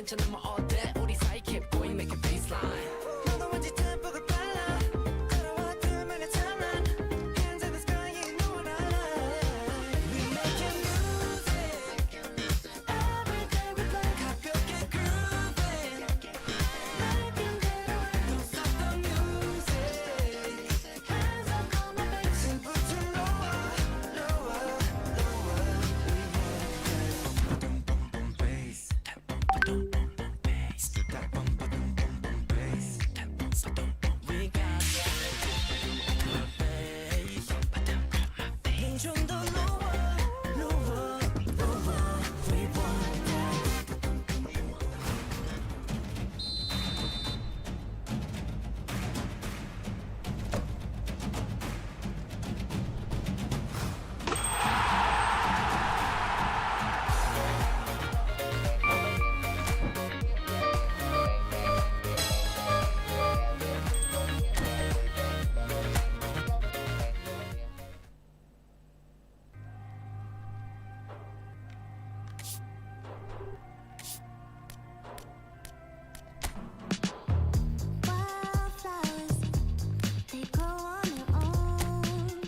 괜찮으면 어때 우리 사이 keep going make it baseline 너도 왠지 템포가 빨라 걸어와 둘만의 timeline hands in the sky you know what I like we making music every day we play 가볍게 grooving making it don't stop the music hands up on my bass temperature lower lower lower Wildflowers, they grow on their own,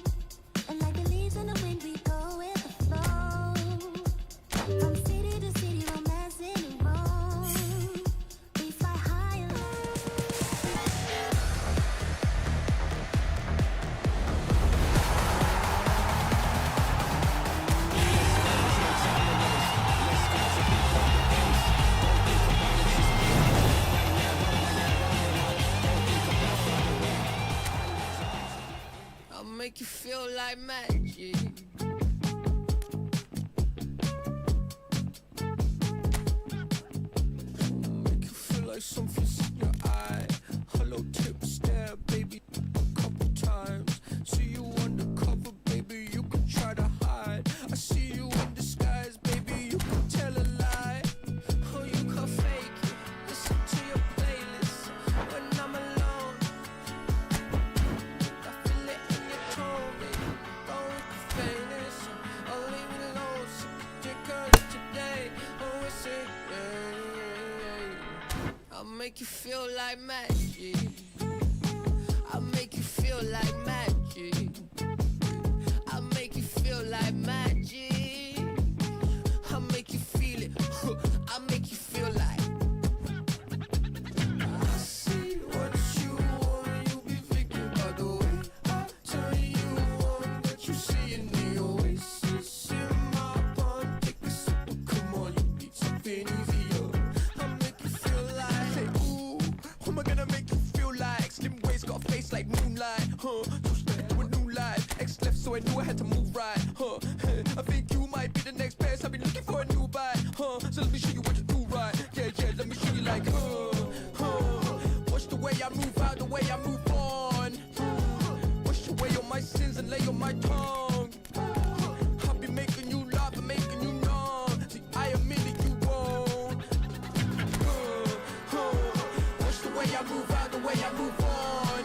and like the leaves in the wind, we go with the flow. From city to city, romancing and roam, we fly high and low. I'll make you feel like magic. Make you feel like something's in your eye. Hello tip stare, baby, a couple times. See you undercover, baby, you can try to hide. I see you in disguise, baby, you can tell a lie. Oh, you can fake it. Listen to your playlist when I'm alone. I feel it in your tone, baby. Don't with the faintness. I'll leave it alone. So take us today. Oh, it's it. I'll make you feel like magic. I'll make you feel like magic. I'll make you feel like magic. I'll make you feel it. I'll make you feel like. I see what you want. You be thinking about the way I turn you on. That you see in the oasis in my pond. Take a sip, come on, you need something easier. I'll make you feel like, say, ooh, who am I gonna make you feel like? Slim waist, got a face like moonlight, huh? Two step to a new life. X left, so I knew I had to move right, huh? I think you might be the next best. I've been looking for a new bite, huh? So let me show you what to do right. Yeah, yeah, let me show you like, watch the way I move out, the way I move on. Wash away all my sins and lay on my tongue. I'll be making you laugh and making you numb. See, I admit it, you won't. Watch the way I move out, the way I move on.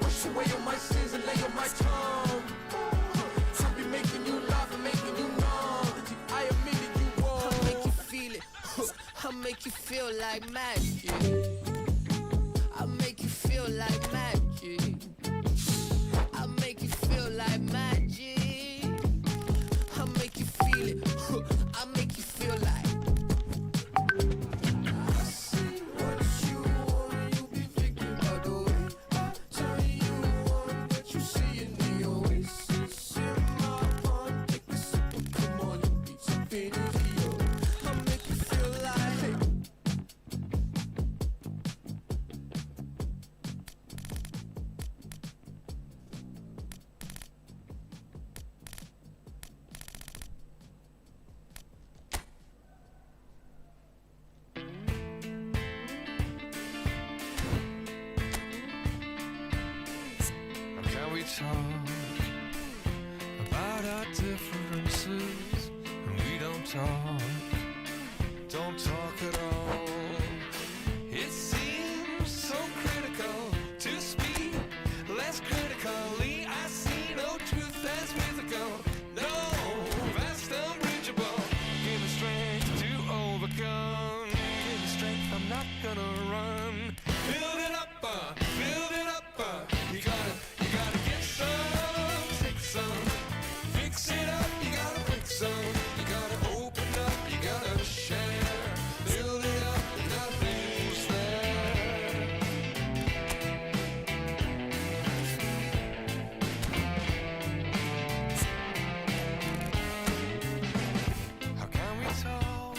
Wash away all my sins and lay on my tongue. I'll be making you laugh and making you numb. See, I admit it, you won't. I'll make you feel it. I'll make you feel like magic. I'll make you feel like magic. I'll make you feel like magic. I'll make you feel it. I'll make you feel like. I see what you want. You be thinking about the way I turn you on. That you see in the oasis in my pond. Take a sip, come on, you need something easier. I'll make you feel like. Can we talk about our differences? And we don't talk at all. It seems so critical to speak less critically. I see no truth as physical, no vast unreachable. Give me strength to overcome. gonna run. Build it up, build it up. You gotta get some, take some, fix it up. You gotta break some. You gotta open up. You gotta share. Build it up, nothing's there. How can we talk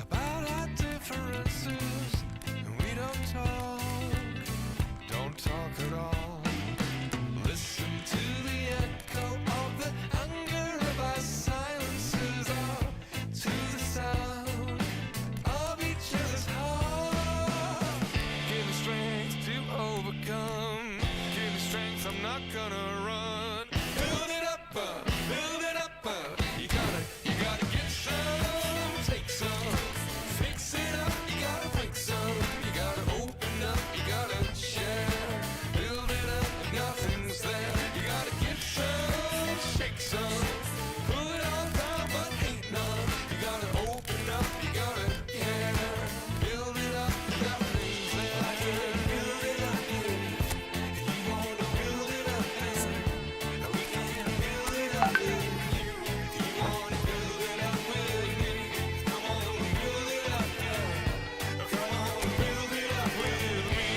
about our differences and we don't talk at all? Listen to the echo of the anger of our silences, or to the sound of each other's heart. Give me strength to overcome. Give me strength, I'm not gonna run. Build it up, build it up. You gotta get some, take some, fix it up. You gotta break some. You gotta open up. You gotta share. Build it up, nothing's there. You gotta get some, shake some, pull it all down, but hate none. You gotta open up. You gotta care. Build it up, nothing's there. Build it up, you wanna build it up. We can build it up. You wanna build it up with me? Come on, build it up. Come on, build it up with me.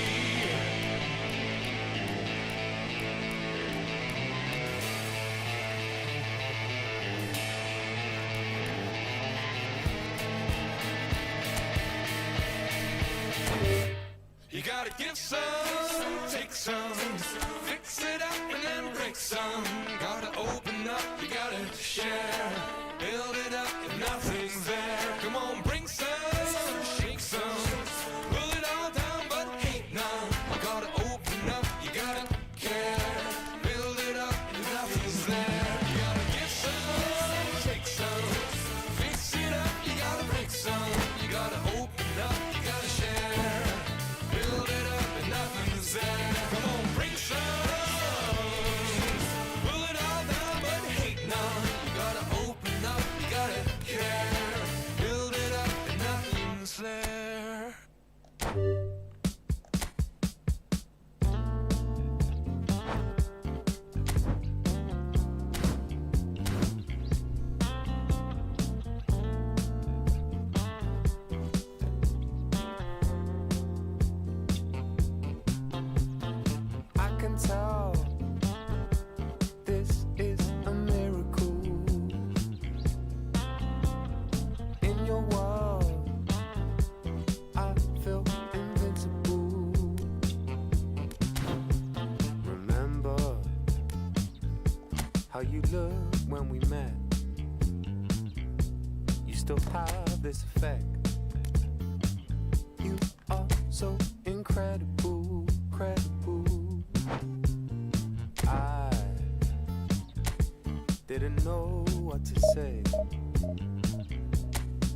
You gotta give some, take some, fix it up and then break some. Gotta open up, you gotta share. Build it up if nothing's there. Come on, bring some, shake some, pull it all down but hate none. You gotta open up, you gotta care. Build it up if nothing's there. You gotta give some, take some, fix it up, you gotta break some. You gotta open up, you gotta share. Build it up and nothing's there. Come on, bring some. Pull it all down but hate none. You gotta open up, you gotta care. Build it up and nothing's there. I can tell this is a miracle. In your world, I feel invincible. Remember how you looked when we met. You still have this effect. You are so incredible, credible. I didn't know what to say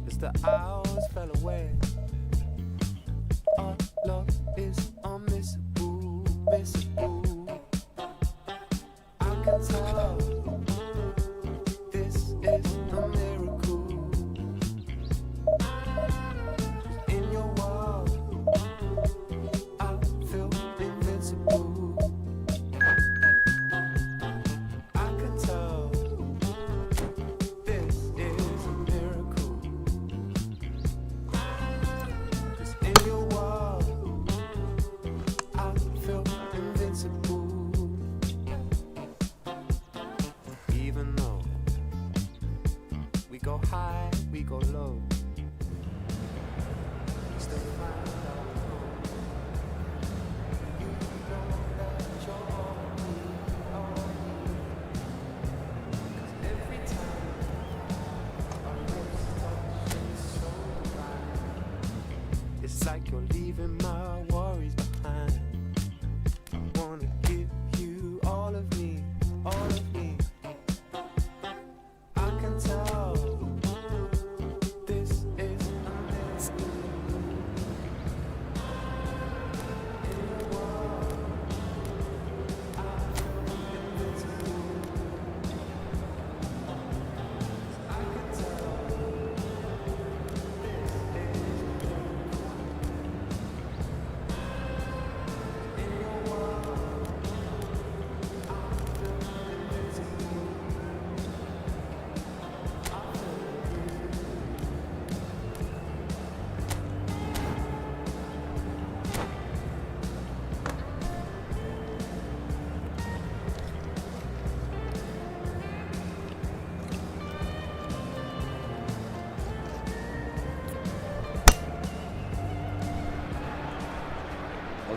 as the hours fell away. Our love is unmissable, missable. I can tell this is a miracle. In your world, I feel invincible. I can tell this is a miracle. 'Cause in your world, I feel invincible. Even though we go high, we go low, we still find our home. You know that you're all me, all me. 'Cause every time our lips touch, it's so right. It's like you're leaving my worries behind. I wanna give you all of me, all of me. I can tell this is a miracle. In your world, I feel invincible. I can tell this is a miracle.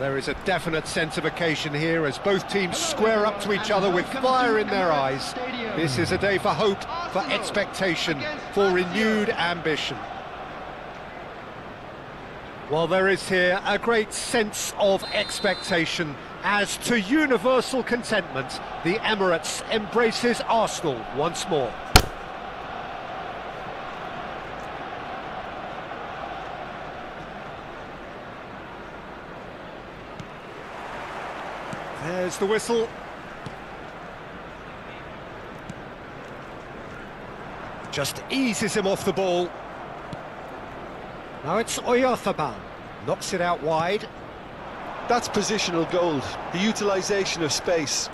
There is a definite sense of occasion here as both teams square up to each other with fire in their eyes. This is a day for hope, for expectation, for renewed ambition. Well, there is here a great sense of expectation as, to universal contentment, the Emirates embraces Arsenal once more. There's the whistle. Just eases him off the ball. Now it's Oyarzabal. Knocks it out wide. That's positional gold, the utilisation of space.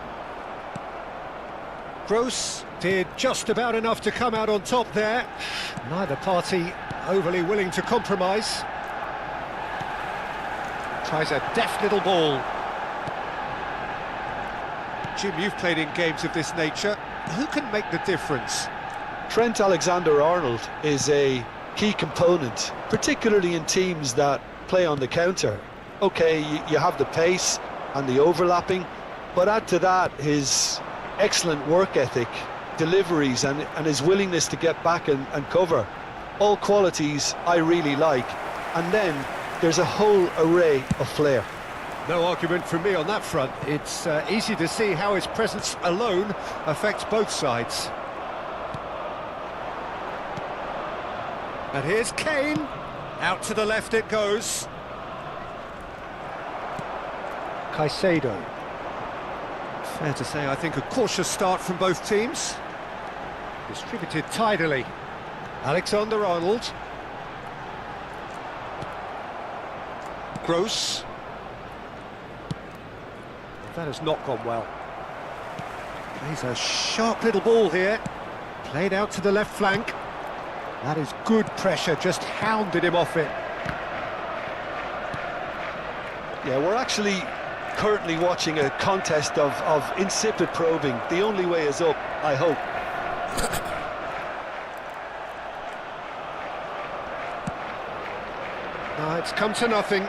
Gross did just about enough to come out on top there. Neither party overly willing to compromise. Tries a deft little ball. Jim, you've played in games of this nature. Who can make the difference? Trent Alexander-Arnold is a key component, particularly in teams that play on the counter. Okay, you have the pace and the overlapping, but add to that his excellent work ethic, deliveries and his willingness to get back and cover. All qualities I really like. And then there's a whole array of flair. No argument from me on that front. It's easy to see how his presence alone affects both sides. And here's Kane. Out to the left it goes. Caicedo. Fair to say, I think, a cautious start from both teams. Distributed tidily. Alexander-Arnold. Gross. That has not gone well. Plays a sharp little ball here. Played out to the left flank. That is good pressure, just hounded him off it. Yeah, we're actually currently watching a contest of insipid probing. The only way is up, I hope. No, it's come to nothing.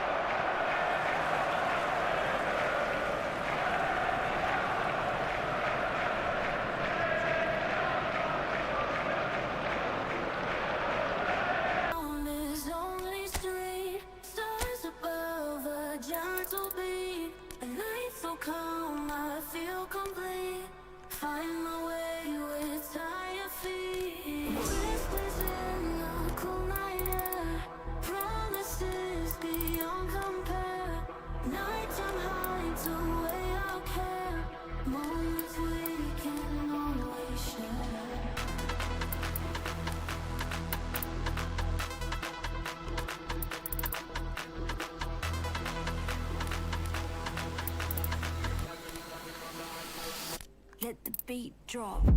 On this lonely street, stars above a gentle beat. A night so calm, I feel complete. Find my way with tired feet. Whispers in the cool night air. Promises beyond compare. Nighttime hides away our care. Moments we can always share. Let the beat drop.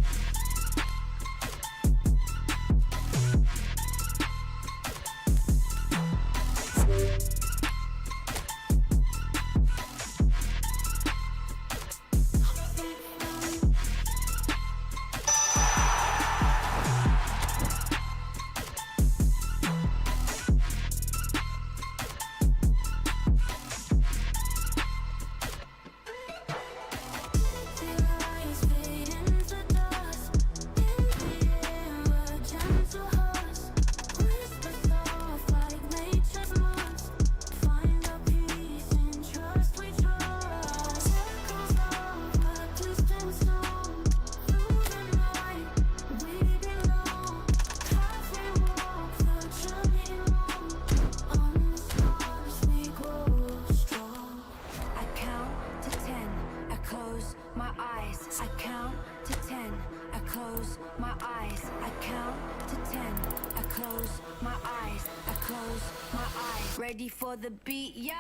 Ready for the beat, yeah.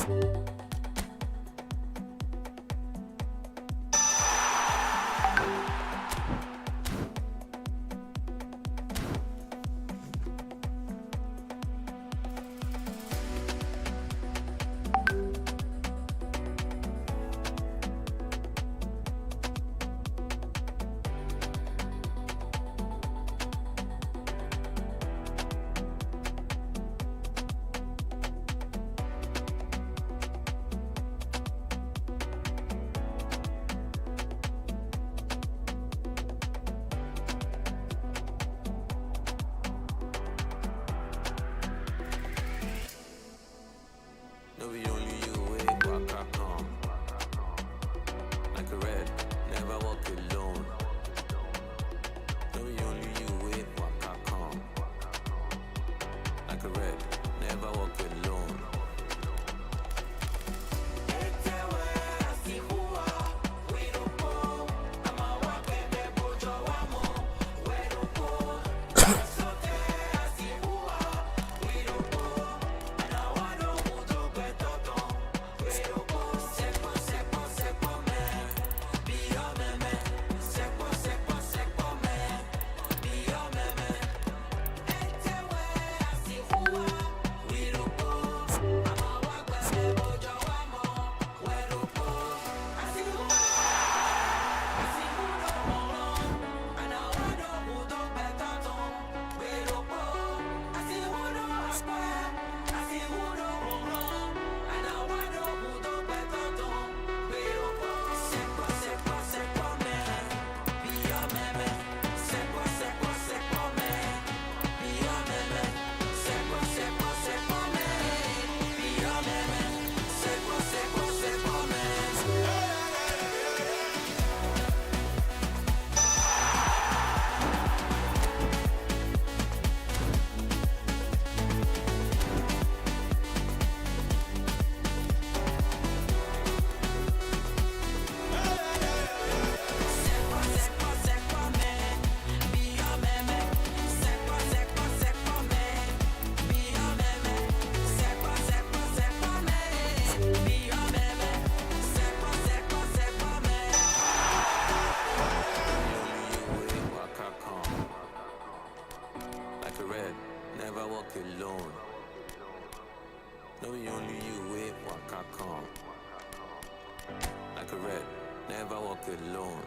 No, be only you wait, waka come. Like a red, never walk alone. No, be only you wait, waka come. Like a red, never walk alone. Like a red, never walk alone. No, be only you wait, waka come. Like a red, never walk alone.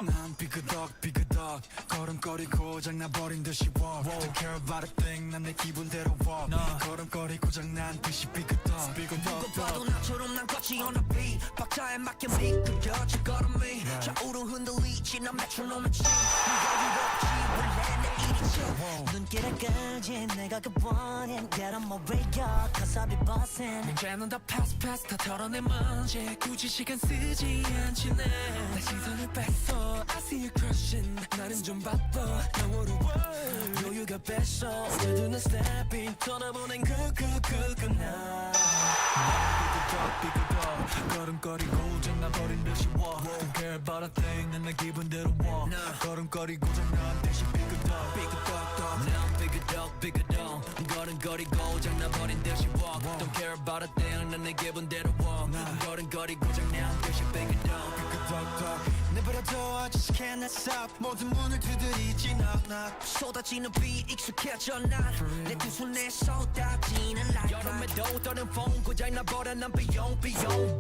난 삐그덕 걸음걸이 고장나버린 듯이 walk Don't care about a thing 난 내 기분대로 walk 걸음걸이 고장난 듯이 삐그덕 누가 봐도 나처럼 난 걷지 on a beat 박자에 맞게 미끄러져 걸음이 좌우로 흔들리지 난 메트로놈의 침 네가 유럽지 원래 내 일이지 눈길을 끌지 내가 그 원인 Get on my radio cause I'll be bossing 문제는 다 pass 다 털어내 먼지 굳이 시간 쓰지 않지 내 시선을 뺐어 I see you crushing 나는 좀 바빠 Now what a world 여유가 뺐어 스며드는 stepping 떠나보낸 그 나 삐그덕 걸음걸이 고장나버린 듯이 walk Don't care about a thing 난 내 기분대로 walk 걸음걸이 고장난 듯이 삐그덕 난 삐그덕 걸음걸이 고장나버린 듯이 walk Don't care about a thing 난 내 기분대로 walk 걸음걸이 고장난 듯이 삐그덕 내버려둬 I just can't stop 모든 문을 두드리지 knock knock 쏟아지는 비 익숙해져 난내 두 손에 쏟아지는 light 여름에도 떠는 폰 고장나버려 난 비용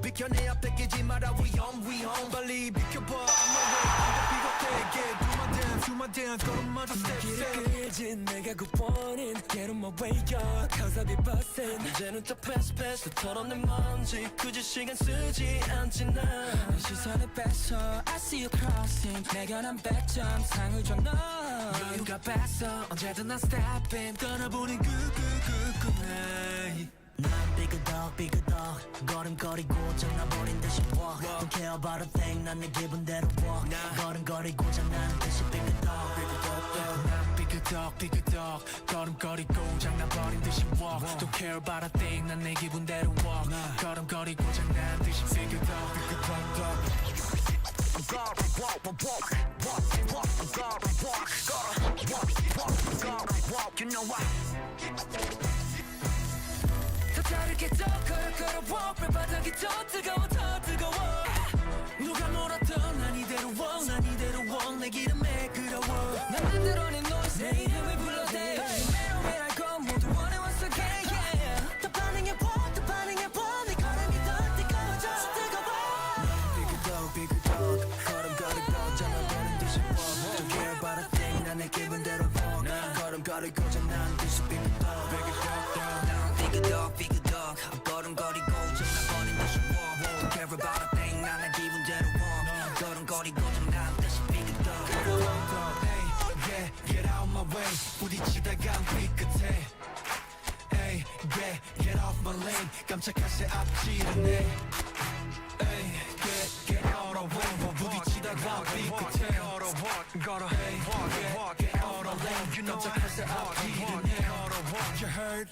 비켜 내 앞에 끼지 마라 위험 빨리 비켜봐 I'm away 비겁해 do my dance 걸음마저 step 끌지 내가 그 원인 Get on my way up cause I be bustin' 이제는 다 pass 털어내 먼지 굳이 시간 쓰지 않지 난 시선을 뺐어 I see you crossing 내가 난 100점 상을 줘 너 여유가 뺐어 언제든 난 stepping 떠나보는 그 난 삐그덕 걸음걸이 고장나버린 듯이 walk Don't care about a thing 난 내 기분대로 walk 걸음걸이 고장난 듯이 삐그덕 난 삐그덕 걸음걸이 고장나버린 듯이 walk Don't care about a thing 난 내 기분대로 walk 걸음걸이 고장난 듯이 삐그덕 You know what 더 다르게 더 걸어 발바닥이 더 뜨거워 누가 뭐라던 난 이대로 walk 내 기름에 끌어워 난 만들어낸 noise 내 이름을 불러대 매일 알고 모두 원해 once again yeah 더 반응해봐 내 걸음이 더 뜨거워져 삐그덕 걸음걸이 고장나버린 듯이 walk Don't care about a thing 난 내 기분대로 walk 걸음걸이 고장난 듯이 삐그덕 걸음걸이 고장나버린 듯이 walk Don't care about a thing 난 내 기분대로 walk 걸음걸이 고장난 듯이 삐그덕 Hey, get out my way 부딪히다가 삐끗해 Hey, get off my lane 깜짝할 새 앞지르네 Hey, get out of way 부딪히다가 삐끗해 Hey, get out of lane 깜짝할 새 앞지르네 You heard?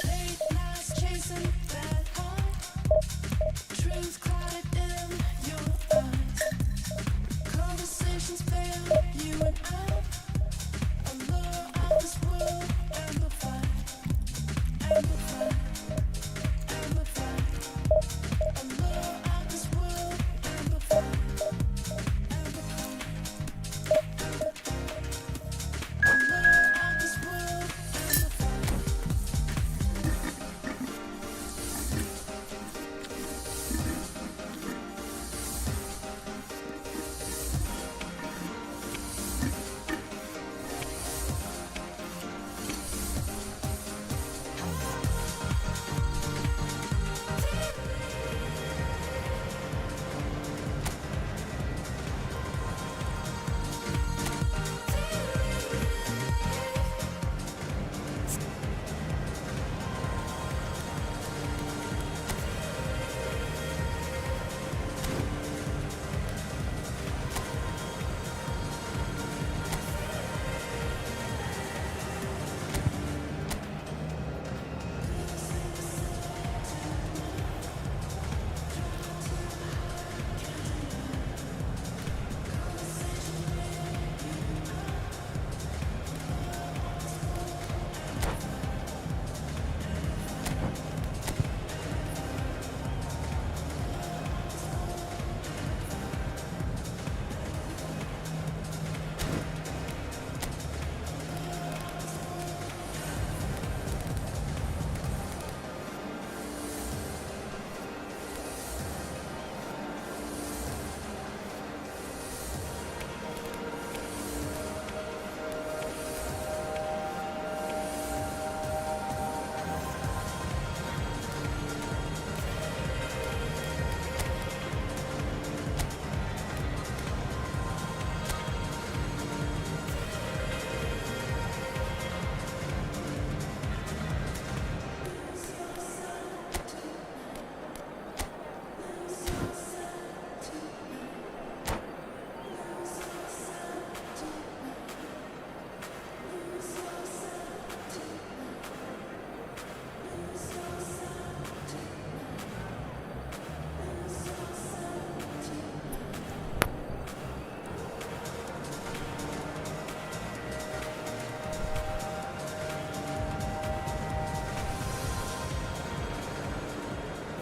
Late nights chasing that high, dreams clouded in your eyes. Conversations fail you and I. Allure of this world amplified, amplified, amplified. Allure of this world amplified, amplified, amplified. Allure of this world amplified.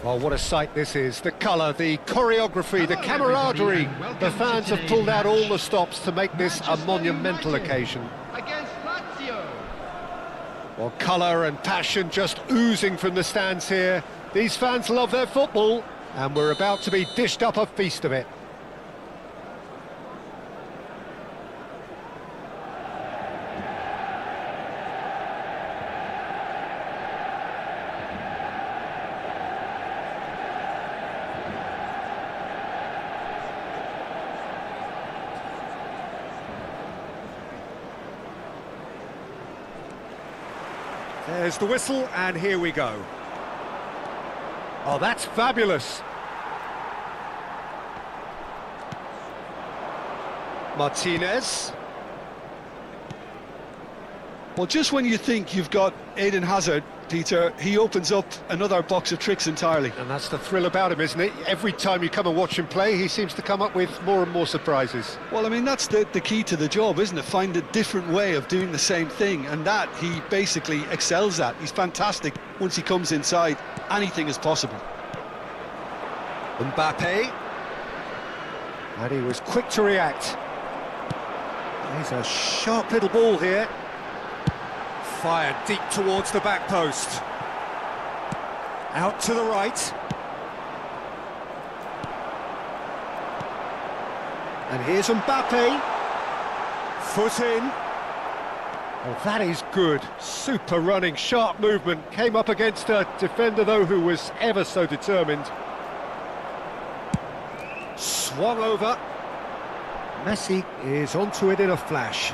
Well, what a sight this is. The colour, the choreography, the camaraderie. The fans have pulled out all the stops to make this a monumental occasion. Against Lazio. Well, colour and passion just oozing from the stands here. These fans love their football, and we're about to be dished up a feast of it. There's the whistle, and here we go. Oh, that's fabulous. Martinez. Well, just when you think you've got Eden Hazard, Peter, he opens up another box of tricks entirely. And that's the thrill about him, isn't it? Every time you come and watch him play, he seems to come up with more and more surprises. Well, I mean, that's the key to the job, isn't it? Find a different way of doing the same thing, and that he basically excels at. He's fantastic. Once he comes inside, anything is possible. Mbappe. And he was quick to react. There's a sharp little ball here. Fired deep towards the back post. Out to the right. And here's Mbappe. Foot in. Oh, that is good. Super running, sharp movement. Came up against a defender, though, who was ever so determined. Swung over. Messi is onto it in a flash.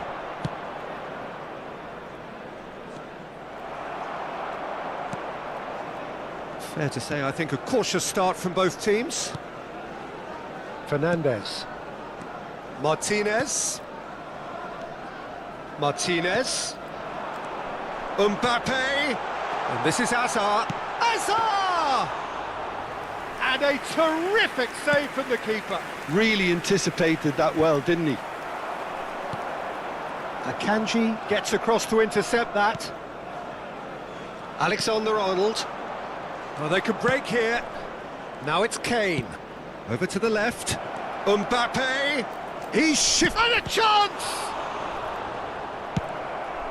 Fair to say, I think, a cautious start from both teams. Fernandez. Martinez. Martinez. Mbappe. And this is Hazard. Hazard! And a terrific save from the keeper. Really anticipated that well, didn't he? Akanji gets across to intercept that. Alexander-Arnold. Oh, they could break here. Now it's Kane. Over to the left. Mbappe. He's shifted. And a chance!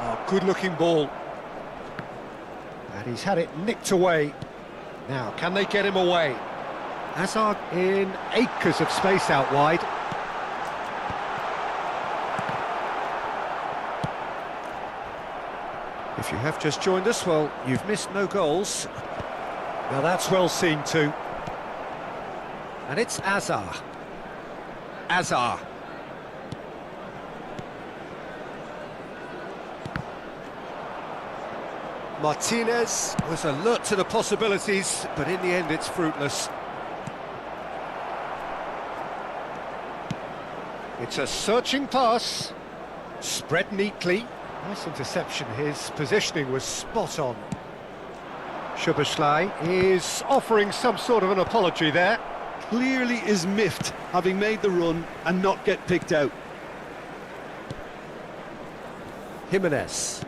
Oh, good-looking ball. And he's had it nicked away. Now, can they get him away? Hazard in acres of space out wide. If you have just joined us, well, you've missed no goals. Now that's well seen too. And it's Hazard. Hazard. Martinez was alert to the possibilities, but in the end it's fruitless. It's a searching pass. Spread neatly. Nice interception. His positioning was spot on. Szoboszlai is offering some sort of an apology there. Clearly is miffed, having made the run and not get picked out. Jimenez.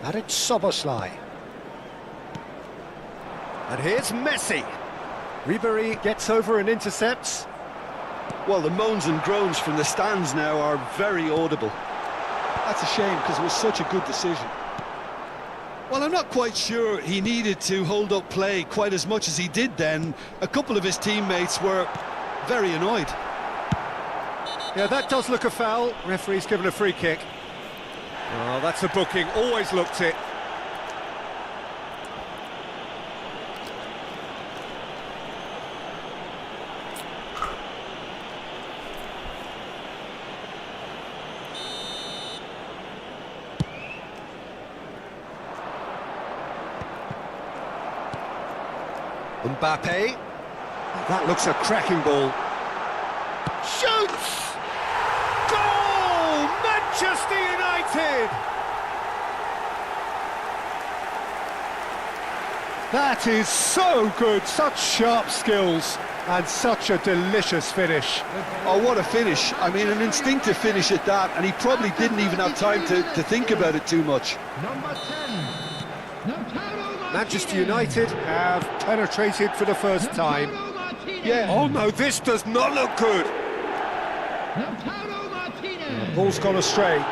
And it's Szoboszlai. And here's Messi. Ribery gets over and intercepts. Well, the moans and groans from the stands now are very audible. That's a shame, because it was such a good decision. Well, I'm not quite sure he needed to hold up play quite as much as he did then. A couple of his teammates were very annoyed. Yeah, that does look a foul. Referee's given a free kick. Oh, that's a booking. Always looked it. Mbappe. That looks a cracking ball. Shoots! Goal! Manchester United! That is so good, such sharp skills and such a delicious finish. Oh, what a finish. I mean, an instinctive finish at that, and he probably didn't even have time to think about it too much. Manchester United have penetrated for the first time. Yeah. Oh no, this does not look good. The ball's gone astray.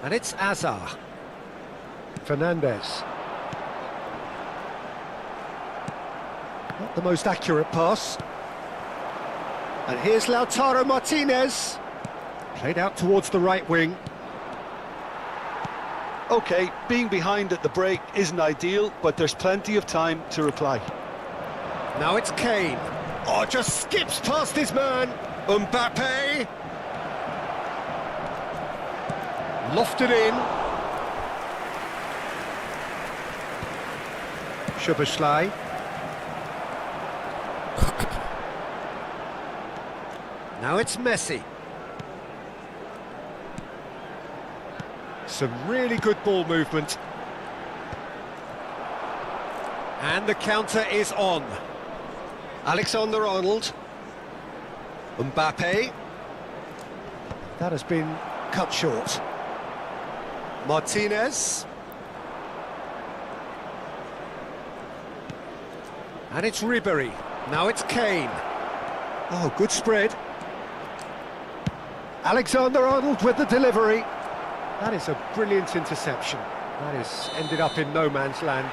And it's Hazard. Fernandez. Not the most accurate pass. And here's Lautaro Martinez. Played out towards the right wing. OK, being behind at the break isn't ideal, but there's plenty of time to reply. Now it's Kane. Oh, just skips past his man. Mbappe. Lofted in. Szoboszlai. Now it's Messi. Some really good ball movement. And the counter is on. Alexander-Arnold. Mbappe. That has been cut short. Martinez. And it's Ribery. Now it's Kane. Oh, good spread. Alexander-Arnold with the delivery. That is a brilliant interception. That has ended up in no man's land.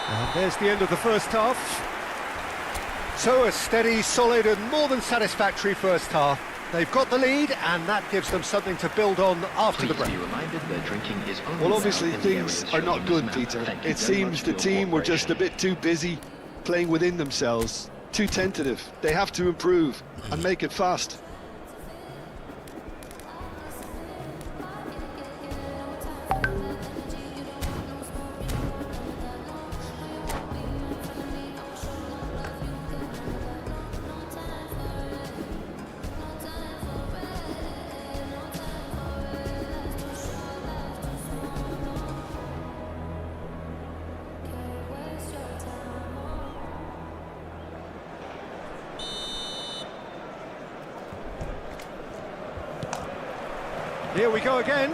And there's the end of the first half. So a steady, solid and more than satisfactory first half. They've got the lead and that gives them something to build on after the break. Well, obviously things are not good, Peter. It seems the team were just a bit too busy playing within themselves, too tentative. They have to improve and make it fast. Here we go again.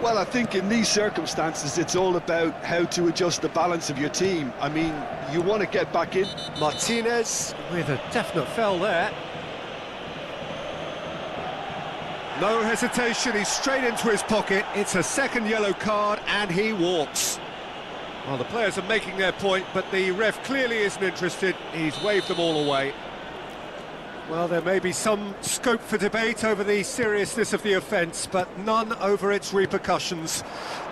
Well, I think in these circumstances, it's all about how to adjust the balance of your team. I mean, you want to get back in. Martinez with a definite foul there. No hesitation, he's straight into his pocket. It's a second yellow card and he walks. Well, the players are making their point, but the ref clearly isn't interested. He's waved them all away. Well, there may be some scope for debate over the seriousness of the offence, but none over its repercussions.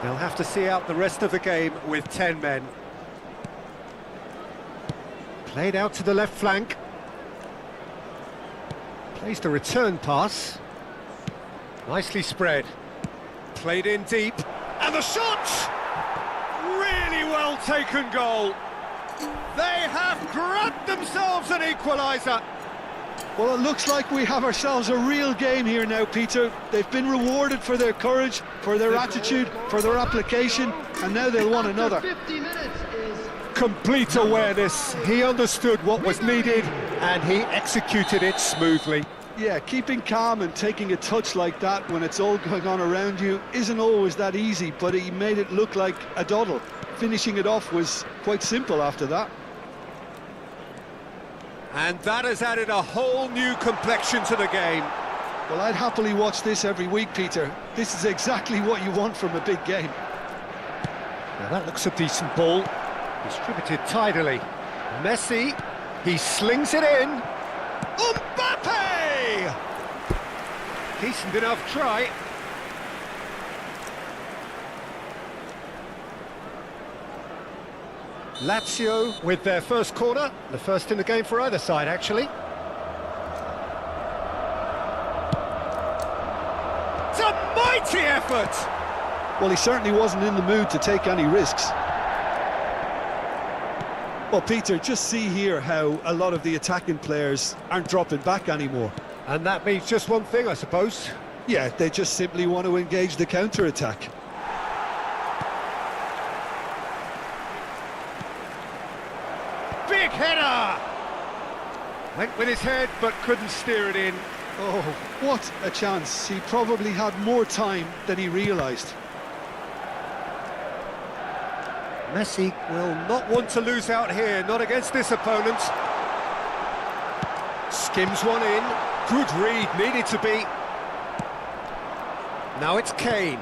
They'll have to see out the rest of the game with 10 men. Played out to the left flank. Plays the return pass. Nicely spread. Played in deep. And the shot! Really well taken goal. They have grabbed themselves an equaliser. Well, it looks like we have ourselves a real game here now, Peter. They've been rewarded for their courage, for their attitude, for their application, and now they'll want another. Complete awareness. He understood what was needed and he executed it smoothly. Yeah, keeping calm and taking a touch like that when it's all going on around you isn't always that easy, but he made it look like a doddle. Finishing it off was quite simple after that. And that has added a whole new complexion to the game. Well, I'd happily watch this every week, Peter. This is exactly what you want from a big game. Now that looks a decent ball. Distributed tidily. Messi, he slings it in. Mbappe! Decent enough try. Lazio with their first corner, the first in the game for either side, actually. It's a mighty effort! Well, he certainly wasn't in the mood to take any risks. Well, Peter, just see here how a lot of the attacking players aren't dropping back anymore. And that means just one thing, I suppose. Yeah, they just simply want to engage the counter-attack. Big header! Went with his head, but couldn't steer it in. Oh, what a chance. He probably had more time than he realised. Messi will not want to lose out here, not against this opponent. Skims one in. Good read, needed to be. Now it's Kane.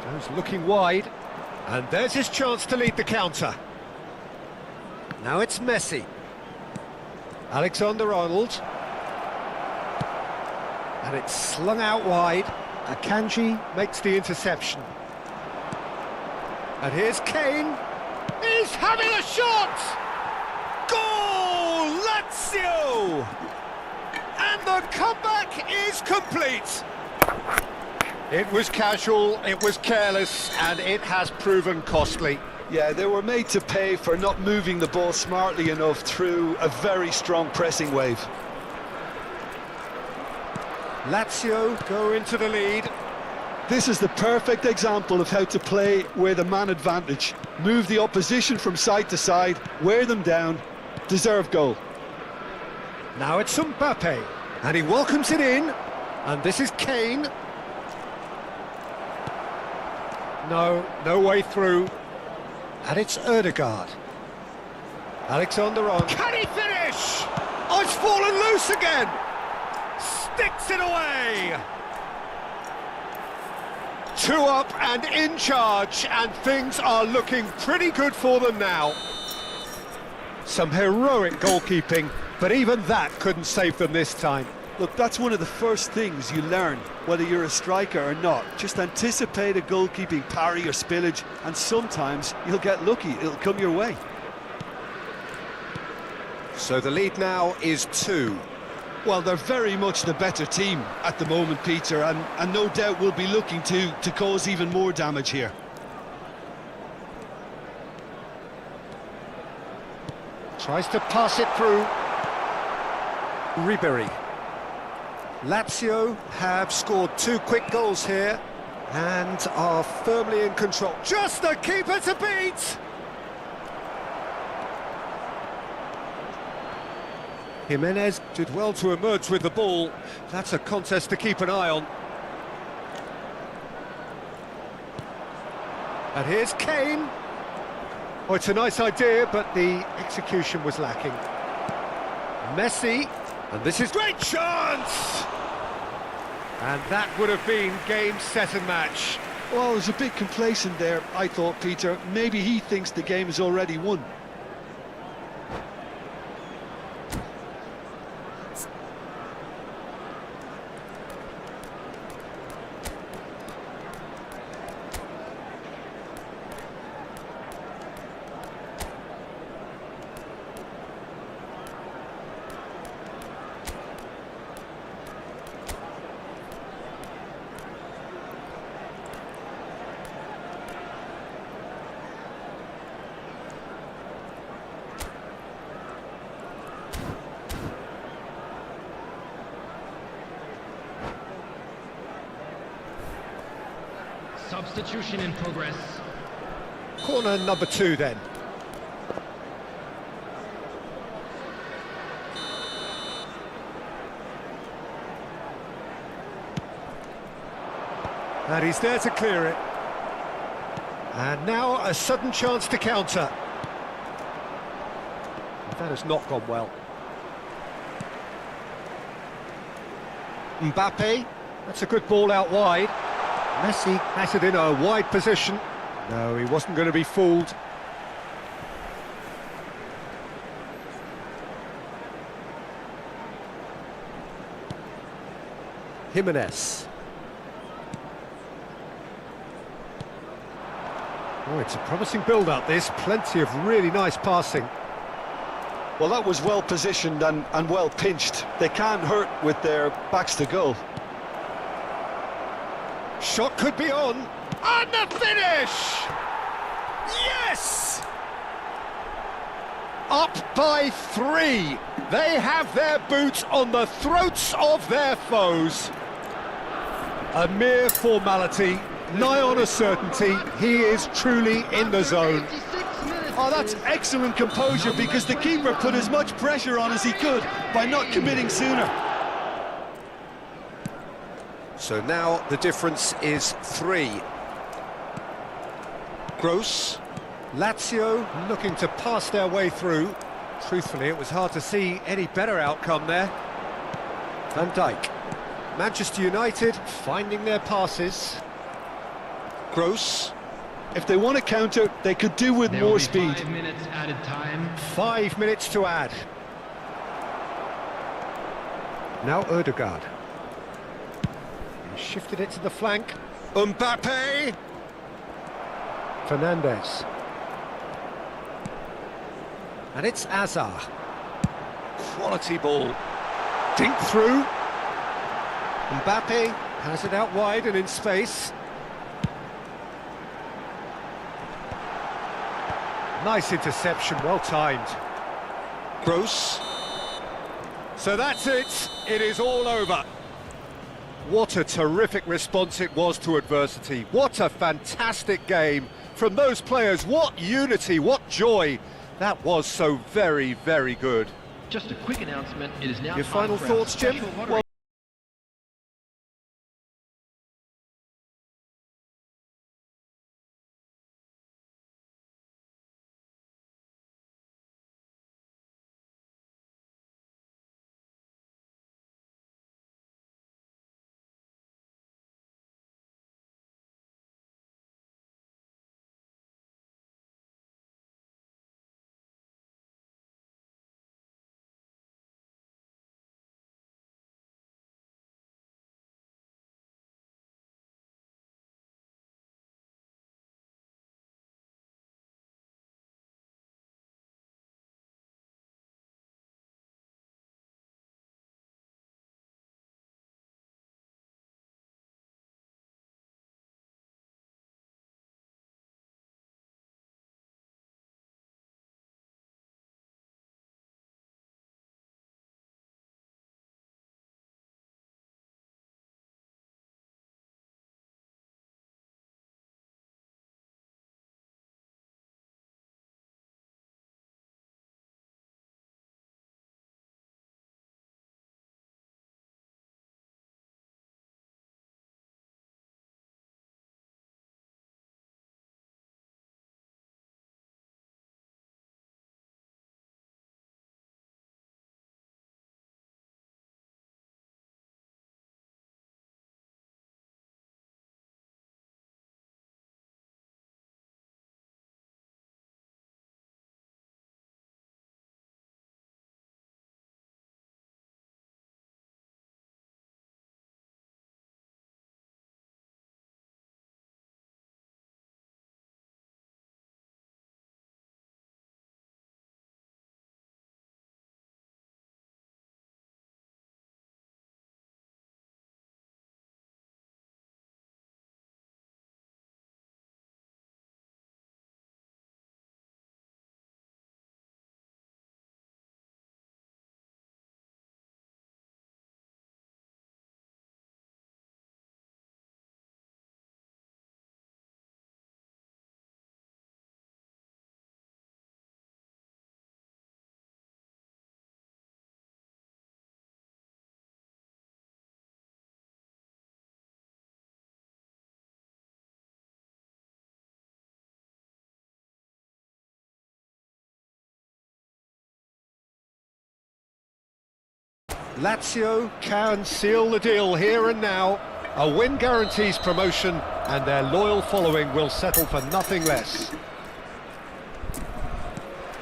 Goes looking wide. And there's his chance to lead the counter. Now it's Messi. Alexander-Arnold. And it's slung out wide. Akanji makes the interception. And here's Kane. He's having a shot! Goal! Lazio! And the comeback is complete. It was casual, it was careless, and it has proven costly. Yeah, they were made to pay for not moving the ball smartly enough through a very strong pressing wave. Lazio go into the lead. This is the perfect example of how to play with a man advantage. Move the opposition from side to side, wear them down, deserve goal. Now it's Mbappe, and he welcomes it in, and this is Kane. No way through, and it's Ødegaard. Alexander-Arnold. Can he finish? Oh, it's fallen loose again! Sticks it away! 2 up and in charge, and things are looking pretty good for them now. Some heroic goalkeeping, but even that couldn't save them this time. Look, that's one of the first things you learn, whether you're a striker or not. Just anticipate a goalkeeping parry or spillage, and sometimes you'll get lucky, it'll come your way. So the lead now is 2. Well, they're very much the better team at the moment, Peter, and no doubt will be looking to cause even more damage here. Tries to pass it through. Ribéry. Lazio have scored 2 quick goals here and are firmly in control. Just the keeper to beat! Jimenez did well to emerge with the ball. That's a contest to keep an eye on. And here's Kane. Oh, it's a nice idea, but the execution was lacking. Messi, and this is great chance! And that would have been game, set and match. Well, it was a bit complacent there, I thought, Peter. Maybe he thinks the game is already won. Substitution in progress. Corner number 2 then. And he's there to clear it. And now a sudden chance to counter. That has not gone well. Mbappe, that's a good ball out wide. Messi has it in a wide position. No, he wasn't going to be fooled. Jimenez. Oh, it's a promising build-up, this. Plenty of really nice passing. Well, that was well positioned and well pinched. They can't hurt with their backs to goal. Shot could be on. And the finish! Yes! Up by 3. They have their boots on the throats of their foes. A mere formality, nigh on a certainty. He is truly in the zone. Oh, that's excellent composure, because the keeper put as much pressure on as he could by not committing sooner. So now the difference is 3. Gross. Lazio looking to pass their way through. Truthfully, it was hard to see any better outcome there. Van Dijk. Manchester United finding their passes. Gross. If they want to counter, they could do with There will more be speed. 5 minutes added time. 5 minutes to add. Now Ødegaard. He shifted it to the flank. Mbappe! Fernandes. And it's Azar. Quality ball. Dink through. Mbappe has it out wide and in space. Nice interception, well timed. Gross. So that's it. It is all over. What a terrific response it was to adversity. What a fantastic game from those players. What unity, what joy. That was so very, very good. Just a quick announcement. It is now Your time final for our thoughts, Jim? special Well, moderation. Lazio can seal the deal here and now. A win guarantees promotion, and their loyal following will settle for nothing less.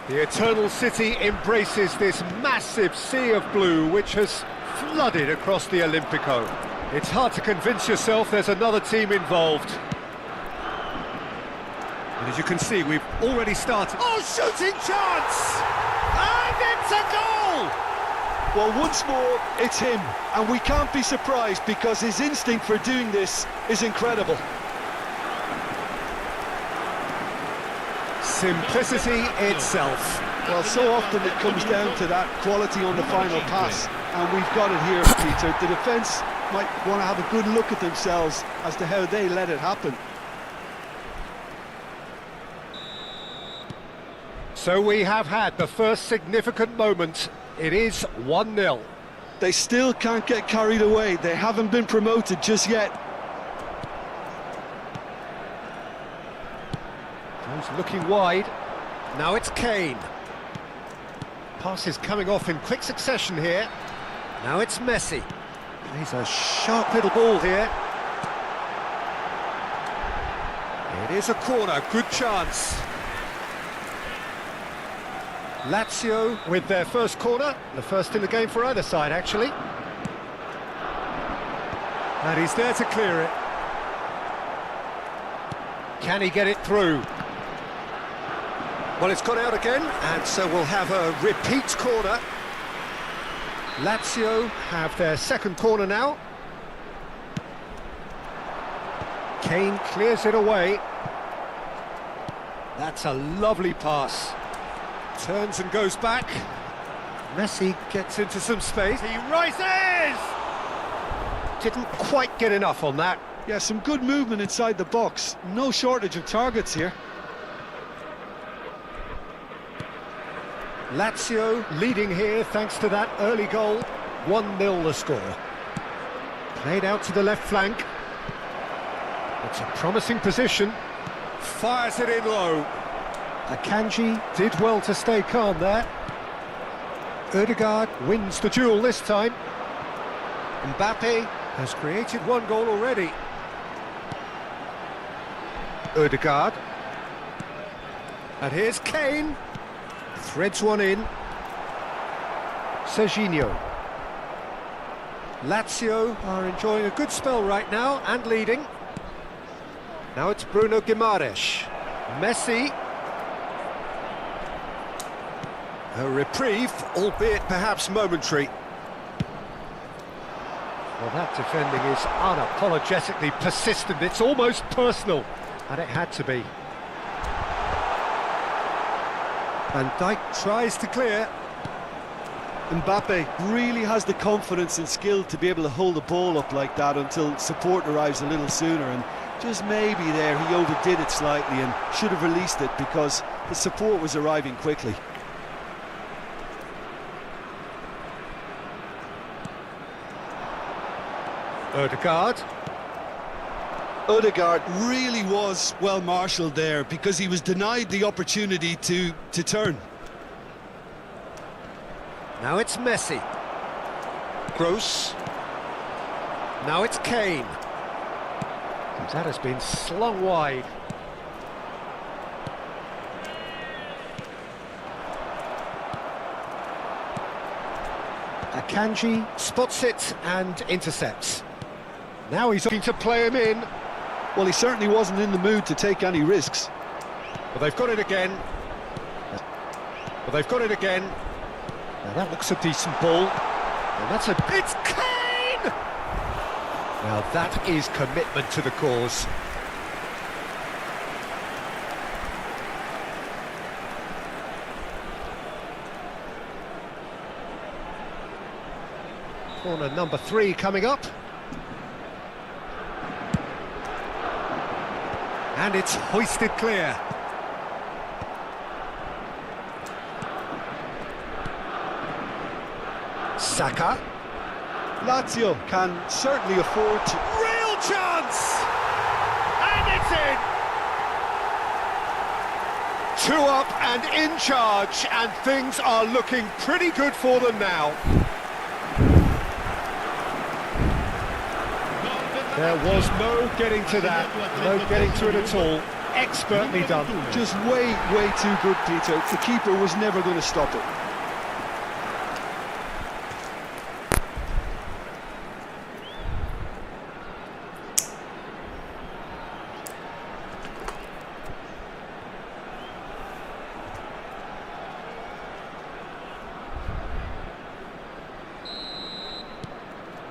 The Eternal City embraces this massive sea of blue which has flooded across the Olimpico. It's hard to convince yourself there's another team involved. And as you can see, we've already started. Oh, shooting chance! And it's a goal! Well, once more, it's him, and we can't be surprised because his instinct for doing this is incredible. Simplicity itself. Well, so often it comes down to that quality on the final pass, and we've got it here, Peter. The defence might want to have a good look at themselves as to how they let it happen. So we have had the first significant moment. It is 1-0. They still can't get carried away. They haven't been promoted just yet. Goes looking wide. Now it's Kane. Passes coming off in quick succession here. Now it's Messi. He's a sharp little ball here. It is a corner, good chance. Lazio with their first corner, the first in the game for either side actually. And he's there to clear it. Can he get it through? Well, it's gone out again, and so we'll have a repeat corner. Lazio have their second corner now. Kane clears it away. That's a lovely pass. Turns and goes back. Messi gets into some space. He rises! Didn't quite get enough on that. Yeah, some good movement inside the box. No shortage of targets here. Lazio leading here thanks to that early goal. 1-0 the score. Played out to the left flank. It's a promising position. Fires it in low. Akanji did well to stay calm there. Ødegaard wins the duel this time. Mbappe has created one goal already. Ødegaard. And here's Kane. Threads one in. Serginho. Lazio are enjoying a good spell right now and leading. Now it's Bruno Guimaraes. Messi. A reprieve, albeit perhaps momentary. Well, that defending is unapologetically persistent. It's almost personal, and it had to be. Van Dijk tries to clear. Mbappe really has the confidence and skill to be able to hold the ball up like that until support arrives a little sooner, and just maybe there he overdid it slightly and should have released it because the support was arriving quickly. Ødegaard really was well marshalled there because he was denied the opportunity to turn. Now it's Messi. Gross. Now it's Kane. That has been slung wide. Akanji spots it and intercepts. Now he's looking to play him in. Well, he certainly wasn't in the mood to take any risks. Well, they've got it again. Now that looks a decent ball. And that's it's Kane! Now that is commitment to the cause. Corner number 3 coming up. And it's hoisted clear. Saka. Lazio can certainly afford to... Real chance! And it's in! 2 up and in charge, and things are looking pretty good for them now. There was no getting to that, no getting to it at all. Expertly done. Just way too good, Peter. The keeper was never going to stop it.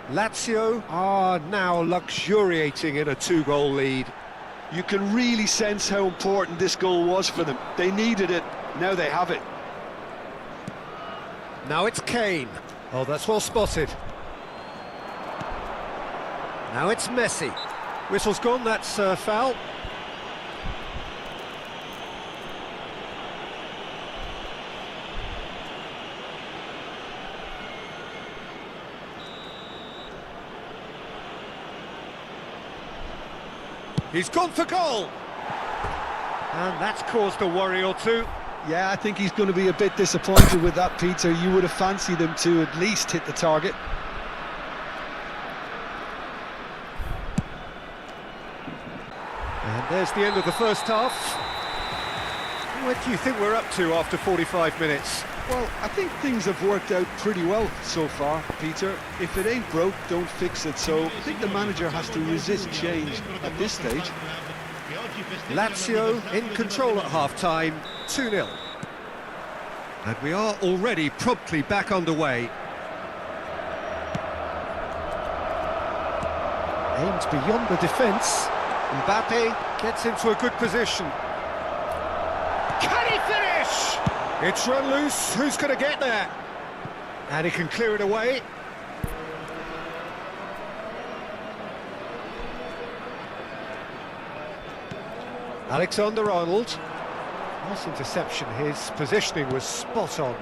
Lazio are now luxuriating in a 2-goal lead. You can really sense how important this goal was for them. They needed it, now they have it. Now it's Kane. Oh, that's well spotted. Now it's Messi. Whistle's gone, that's foul. He's gone for goal! And that's caused a worry or two. Yeah, I think he's going to be a bit disappointed with that, Peter. You would have fancied him to at least hit the target. And there's the end of the first half. What do you think we're up to after 45 minutes? Well, I think things have worked out pretty well so far, Peter. If it ain't broke, don't fix it. So I think the manager has to resist change at this stage. Lazio in control at half-time, 2-0. And we are already promptly back underway. Aims beyond the defence. Mbappe gets into a good position. Can he finish? It's run loose, who's going to get there? And he can clear it away. Alexander-Arnold. Nice interception, his positioning was spot on.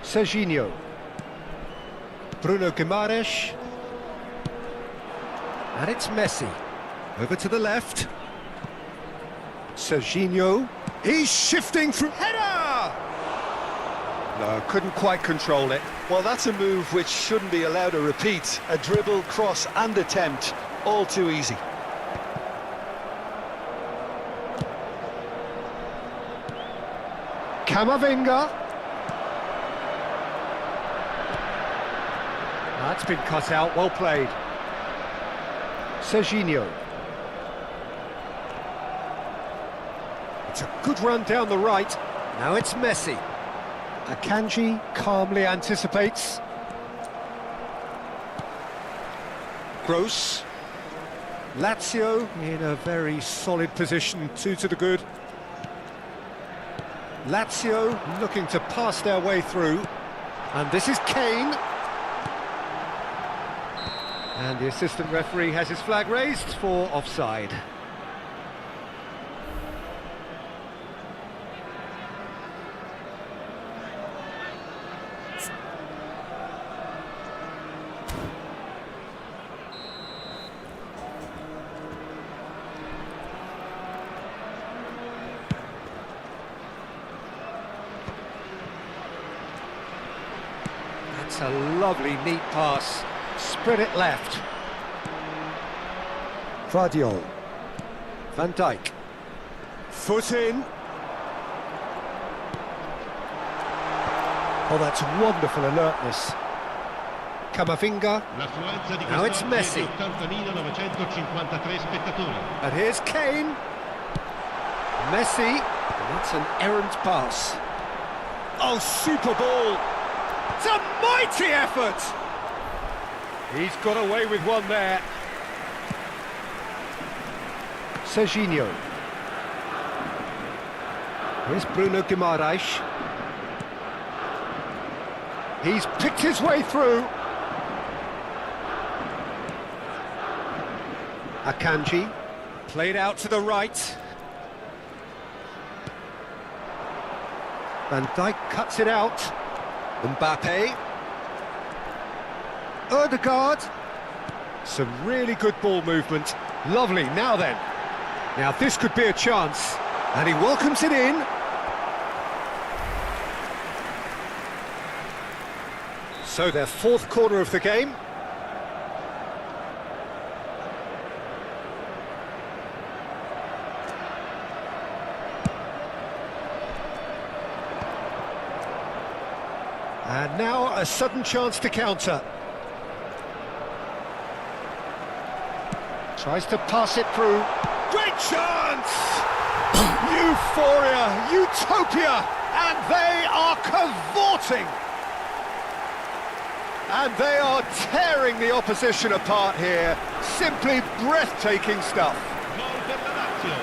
Serginho. Bruno Guimaraes. And it's Messi. Over to the left. Serginho. He's shifting through. Header! No, couldn't quite control it. Well, that's a move which shouldn't be allowed to repeat. A dribble, cross and attempt, all too easy. Camavinga. That's been cut out, well played. Serginho. It's a good run down the right. Now it's Messi. Akanji calmly anticipates. Gross. Lazio in a very solid position, 2 to the good. Lazio looking to pass their way through. And this is Kane. And the assistant referee has his flag raised for offside. That's a lovely, neat pass. Spread it left. Vardiol. Van Dijk. Foot in. Oh, that's wonderful alertness. Camavinga. Now it's Messi. And here's Kane. Messi. And that's an errant pass. Oh, super ball. It's a mighty effort. He's got away with one there. Serginho. Here's Bruno Guimaraes. He's picked his way through. Akanji. Played out to the right. Van Dijk cuts it out. Mbappe. Odegaard. Some really good ball movement. Lovely, now then. Now this could be a chance. And he welcomes it in. So their fourth corner of the game. And now a sudden chance to counter. Tries to pass it through. Great chance! Euphoria, utopia, and they are cavorting. And they are tearing the opposition apart here. Simply breathtaking stuff. Gol per la Lazio.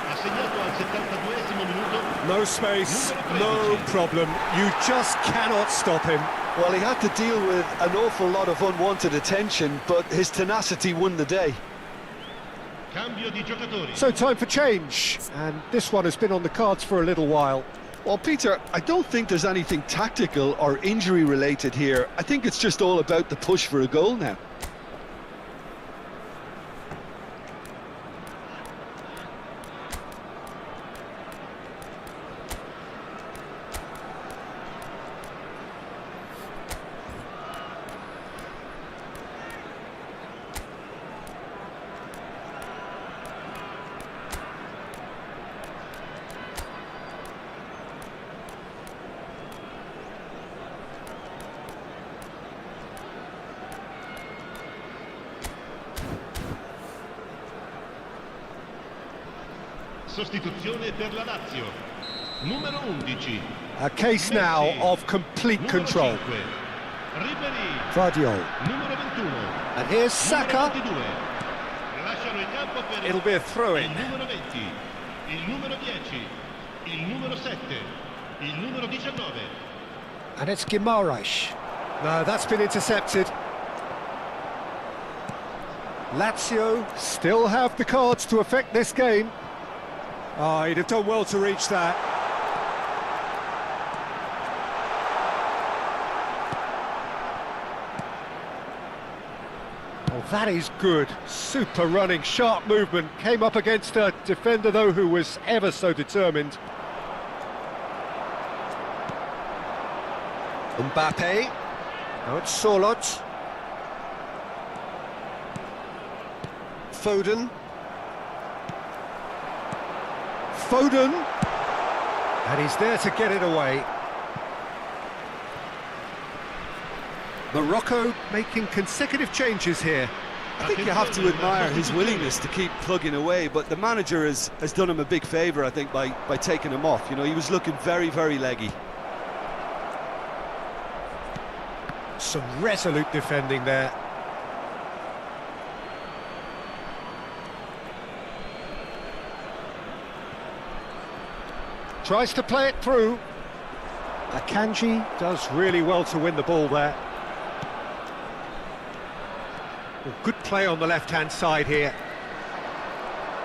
Ha segnato al 72esimo minuto. No space, no problem. You just cannot stop him. Well, he had to deal with an awful lot of unwanted attention, but his tenacity won the day. Cambio di giocatori. So time for change, and this one has been on the cards for a little while. Well, Peter, I don't think there's anything tactical or injury related here. I think it's just all about the push for a goal now. Sostituzione per la Lazio. Numero 11. A case now of complete Numero control. 5. Ribéry. Guardiola. Numero 21. And here's Saka. Numero 22. Lasciano il campo per It'll be a throw-in. il numero 20, il numero 10, il numero 7, il numero 19. And it's Guimaraes. No, that's been intercepted. Lazio still have the cards to affect this game. Oh, he'd have done well to reach that. Oh, that is good. Super running, sharp movement. Came up against a defender, though, who was ever so determined. Mbappe. Now it's Sorloth. Foden. Foden. And he's there to get it away. Morocco making consecutive changes here. I think you have to admire his willingness to keep plugging away, but the manager has done him a big favour, I think, by taking him off. You know, he was looking very, very leggy. Some resolute defending there. Tries to play it through. Akanji does really well to win the ball there. Well, good play on the left-hand side here.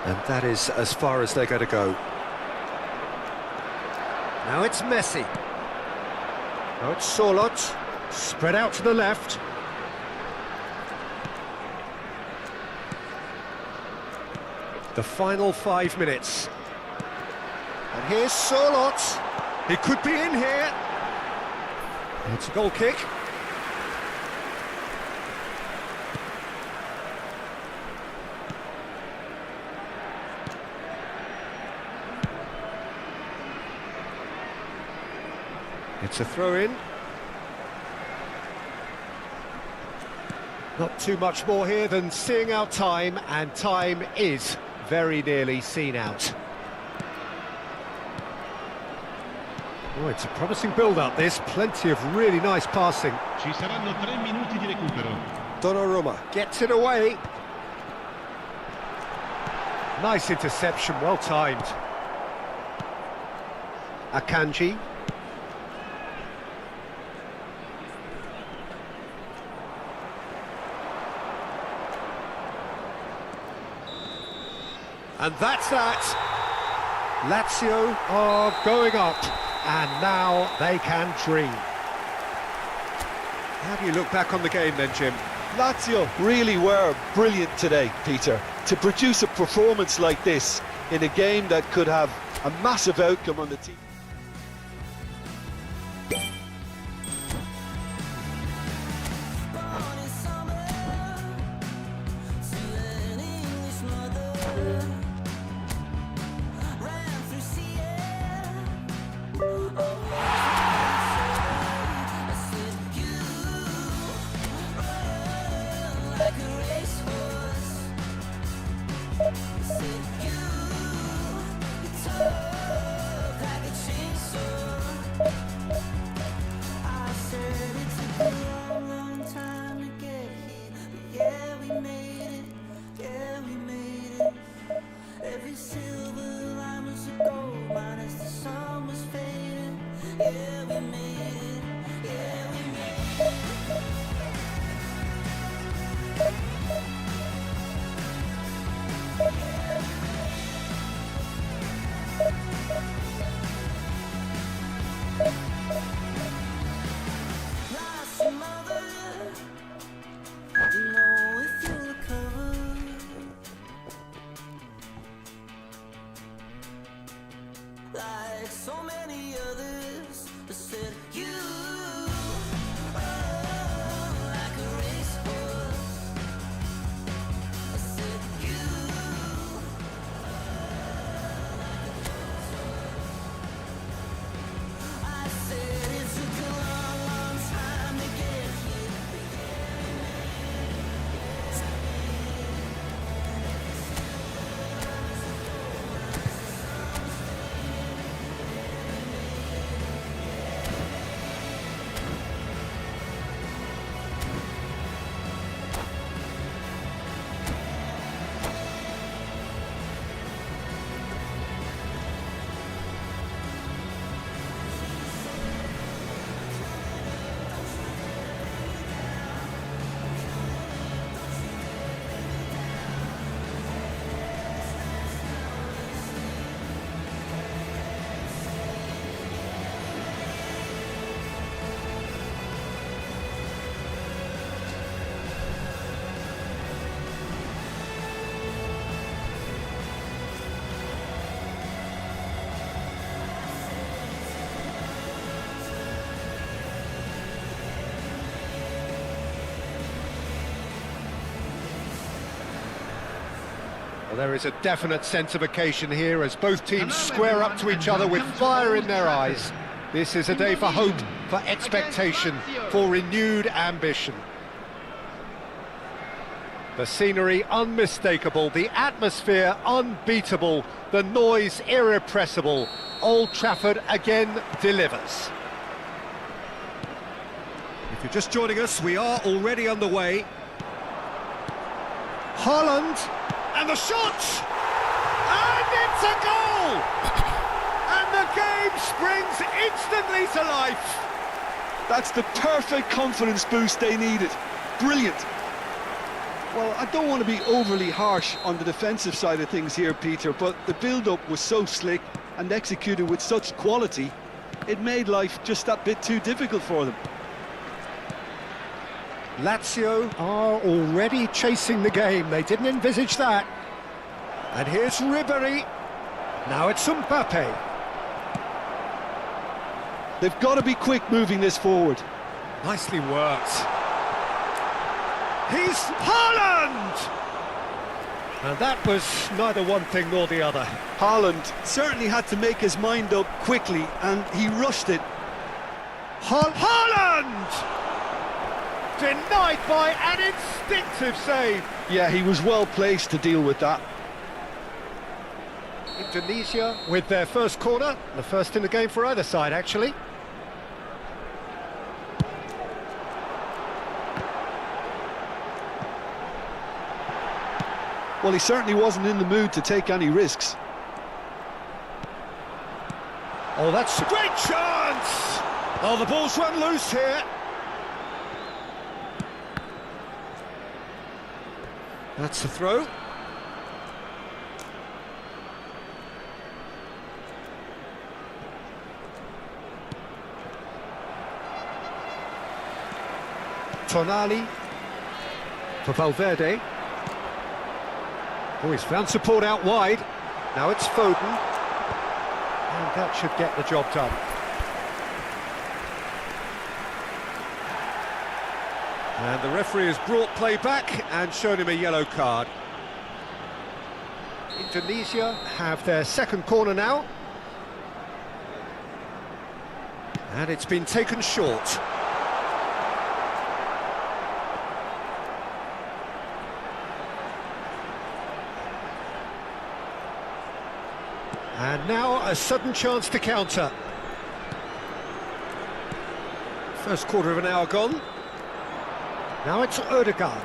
And that is as far as they're going to go. Now it's Messi. Now it's Sorloth. Spread out to the left. The final 5 minutes. And here's Sorloth. He could be in here. It's a goal kick. It's a throw-in. Not too much more here than seeing out time, and time is very nearly seen out. Oh, it's a promising build-up, this. Plenty of really nice passing. Ci saranno 3 minuti di recupero. Donnarumma gets it away. Nice interception, well timed. Akanji. And that's that. Lazio are going up, and now they can dream. How do you look back on the game then, Jim? Lazio really were brilliant today, Peter. To produce a performance like this in a game that could have a massive outcome on the team. Well, there is a definite sense of occasion here as both teams square up to each other with fire in their eyes. This is a day for hope, for expectation, for renewed ambition. The scenery unmistakable, the atmosphere unbeatable, the noise irrepressible. Old Trafford again delivers. If you're just joining us, we are already underway. Haaland, and the shot! And it's a goal! And the game springs instantly to life. That's the perfect confidence boost they needed. Brilliant. Well, I don't want to be overly harsh on the defensive side of things here, Peter, but the build-up was so slick and executed with such quality, it made life just that bit too difficult for them. Lazio are already chasing the game. They didn't envisage that. And here's Ribéry. Now it's Mbappe. They've got to be quick moving this forward. Nicely worked. He's Haaland! And that was neither one thing nor the other. Haaland certainly had to make his mind up quickly, and he rushed it. Haaland! Denied by an instinctive save. Yeah, he was well placed to deal with that. Indonesia with their first corner, the first in the game for either side, actually. Well, he certainly wasn't in the mood to take any risks. Oh, that's a great chance! Oh, the ball's run loose here. That's the throw. Tonali for Valverde. Oh, he's found support out wide. Now it's Foden. And that should get the job done. And the referee has brought play back and shown him a yellow card. Indonesia have their second corner now. And it's been taken short. And now a sudden chance to counter. First quarter of an hour gone. Now it's Ødegaard.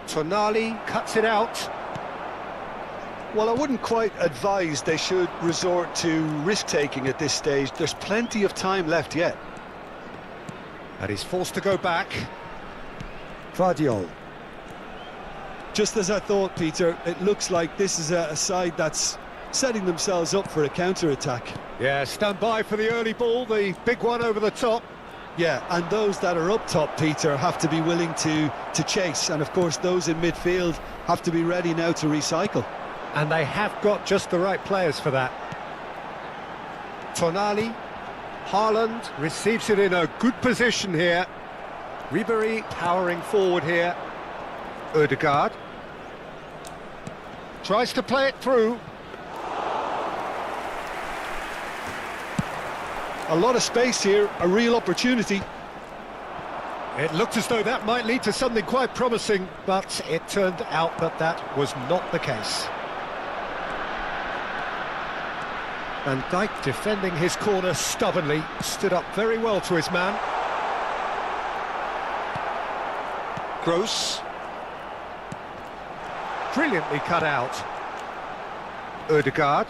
Tonali cuts it out. Well, I wouldn't quite advise they should resort to risk-taking at this stage. There's plenty of time left yet. And he's forced to go back. Vardiol. Just as I thought, Peter, it looks like this is a side that's setting themselves up for a counter-attack. Yeah, stand by for the early ball, the big one over the top. Yeah, and those that are up top, Peter, have to be willing to chase. And, of course, those in midfield have to be ready now to recycle. And they have got just the right players for that. Tonali, Haaland receives it in a good position here. Ribéry powering forward here. Ødegaard tries to play it through. A lot of space here, a real opportunity. It looked as though that might lead to something quite promising, but it turned out that that was not the case. Van Dijk defending his corner stubbornly, stood up very well to his man. Gross. Brilliantly cut out. Ødegaard.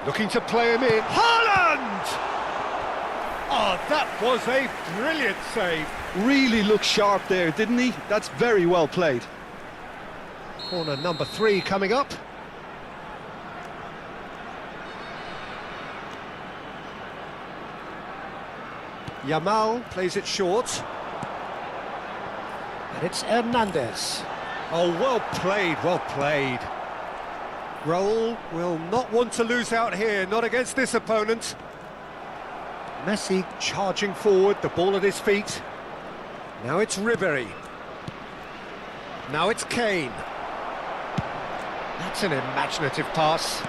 Looking to play him in. Haaland! Oh, that was a brilliant save. Really looked sharp there, didn't he? That's very well played. Corner number 3 coming up. Yamal plays it short. And it's Hernandez. Oh, well played, well played. Raul will not want to lose out here, not against this opponent. Messi charging forward, the ball at his feet. Now it's Ribéry. Now it's Kane. That's an imaginative pass.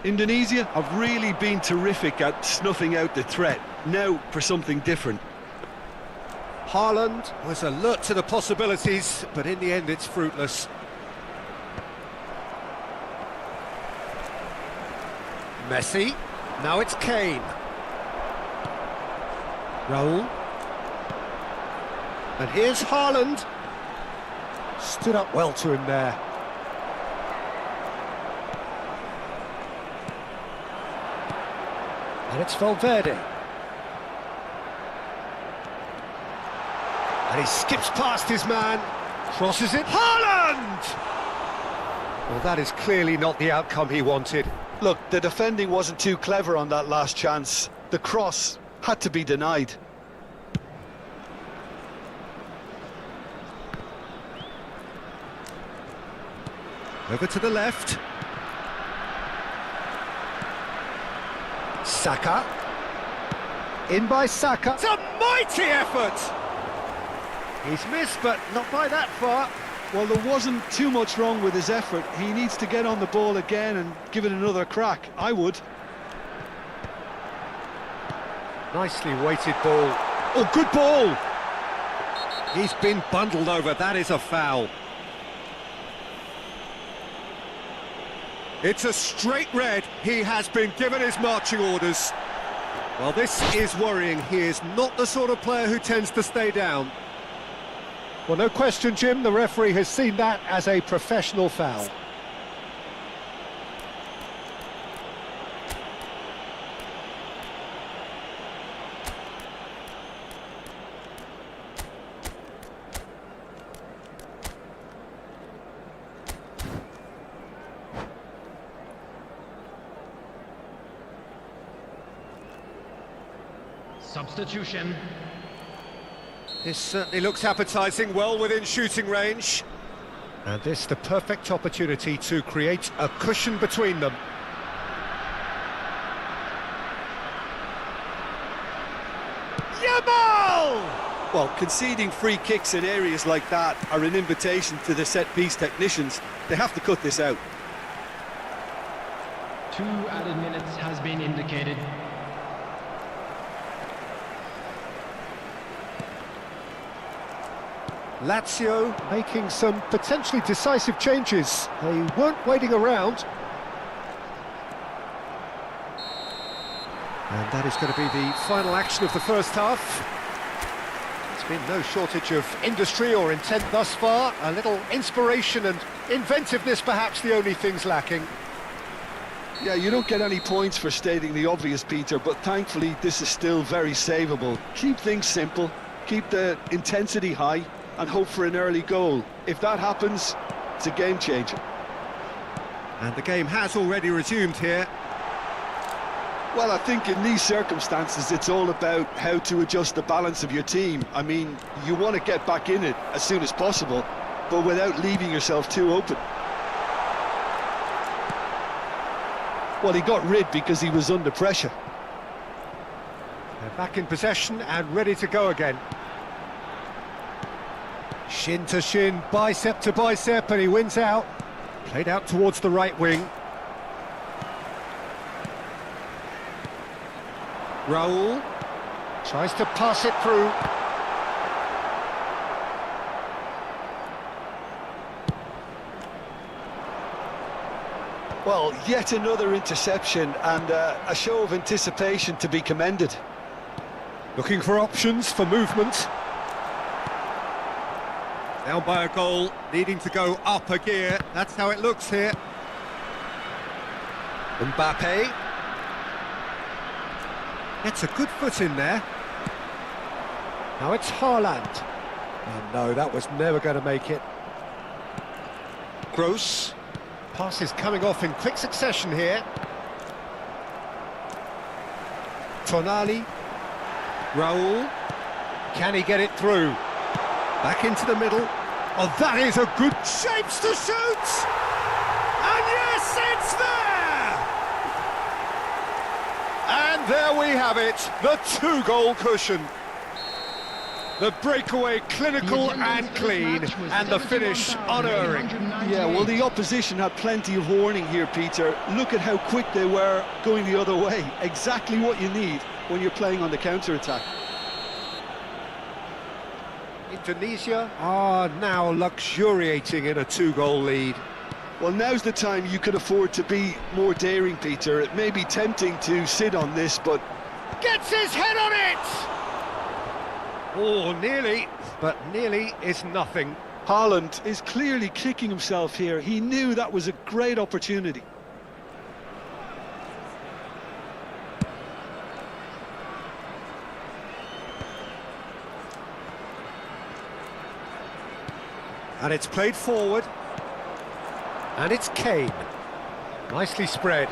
Indonesia have really been terrific at snuffing out the threat. Now for something different. Haaland was alert to the possibilities, but in the end it's fruitless. Messi. Now it's Kane. Raul. And here's Haaland. Stood up well to him there. And it's Valverde. And he skips past his man, crosses it. Haaland! Well, that is clearly not the outcome he wanted. Look, the defending wasn't too clever on that last chance. The cross had to be denied. Over to the left. Saka. In by Saka. It's a mighty effort! He's missed, but not by that far. Well, there wasn't too much wrong with his effort. He needs to get on the ball again and give it another crack. I would. Nicely weighted ball. Oh, good ball! He's been bundled over. That is a foul. It's a straight red. He has been given his marching orders. Well, this is worrying. He is not the sort of player who tends to stay down. Well, no question, Jim, the referee has seen that as a professional foul. Substitution. This certainly looks appetising, well within shooting range. And this the perfect opportunity to create a cushion between them. Yamal! Well, conceding free kicks in areas like that are an invitation to the set-piece technicians. They have to cut this out. 2 added minutes has been indicated. Lazio making some potentially decisive changes. They weren't waiting around. And that is going to be the final action of the first half. There's been no shortage of industry or intent thus far. A little inspiration and inventiveness perhaps the only things lacking. Yeah, you don't get any points for stating the obvious, Peter, but thankfully this is still very savable. Keep things simple, keep the intensity high, and hope for an early goal. If that happens, it's a game changer. And the game has already resumed here. Well, I think in these circumstances it's all about how to adjust the balance of your team. I mean, you want to get back in it as soon as possible, but without leaving yourself too open. Well, he got rid because he was under pressure. They're back in possession and ready to go again. Shin to shin, bicep to bicep, and he wins out. Played out towards the right wing. Raul tries to pass it through. Well, yet another interception and a show of anticipation to be commended. Looking for options for movement. Down by a goal, needing to go up a gear. That's how it looks here. Mbappe. Gets a good foot in there. Now it's Haaland. Oh no, that was never going to make it. Gross. Pass is coming off in quick succession here. Tonali. Raul. Can he get it through? Back into the middle. Oh, that is a good shapes to shoot! And yes, it's there! And there we have it, the 2-goal cushion. The breakaway clinical and clean, and the finish unerring. Yeah, well, the opposition had plenty of warning here, Peter. Look at how quick they were going the other way. Exactly what you need when you're playing on the counter-attack. Indonesia are now luxuriating in a 2-goal lead. Well, now's the time you can afford to be more daring, Peter. It may be tempting to sit on this, but... Gets his head on it! Oh, nearly, but nearly is nothing. Haaland is clearly kicking himself here. He knew that was a great opportunity. And it's played forward. And it's Kane. Nicely spread.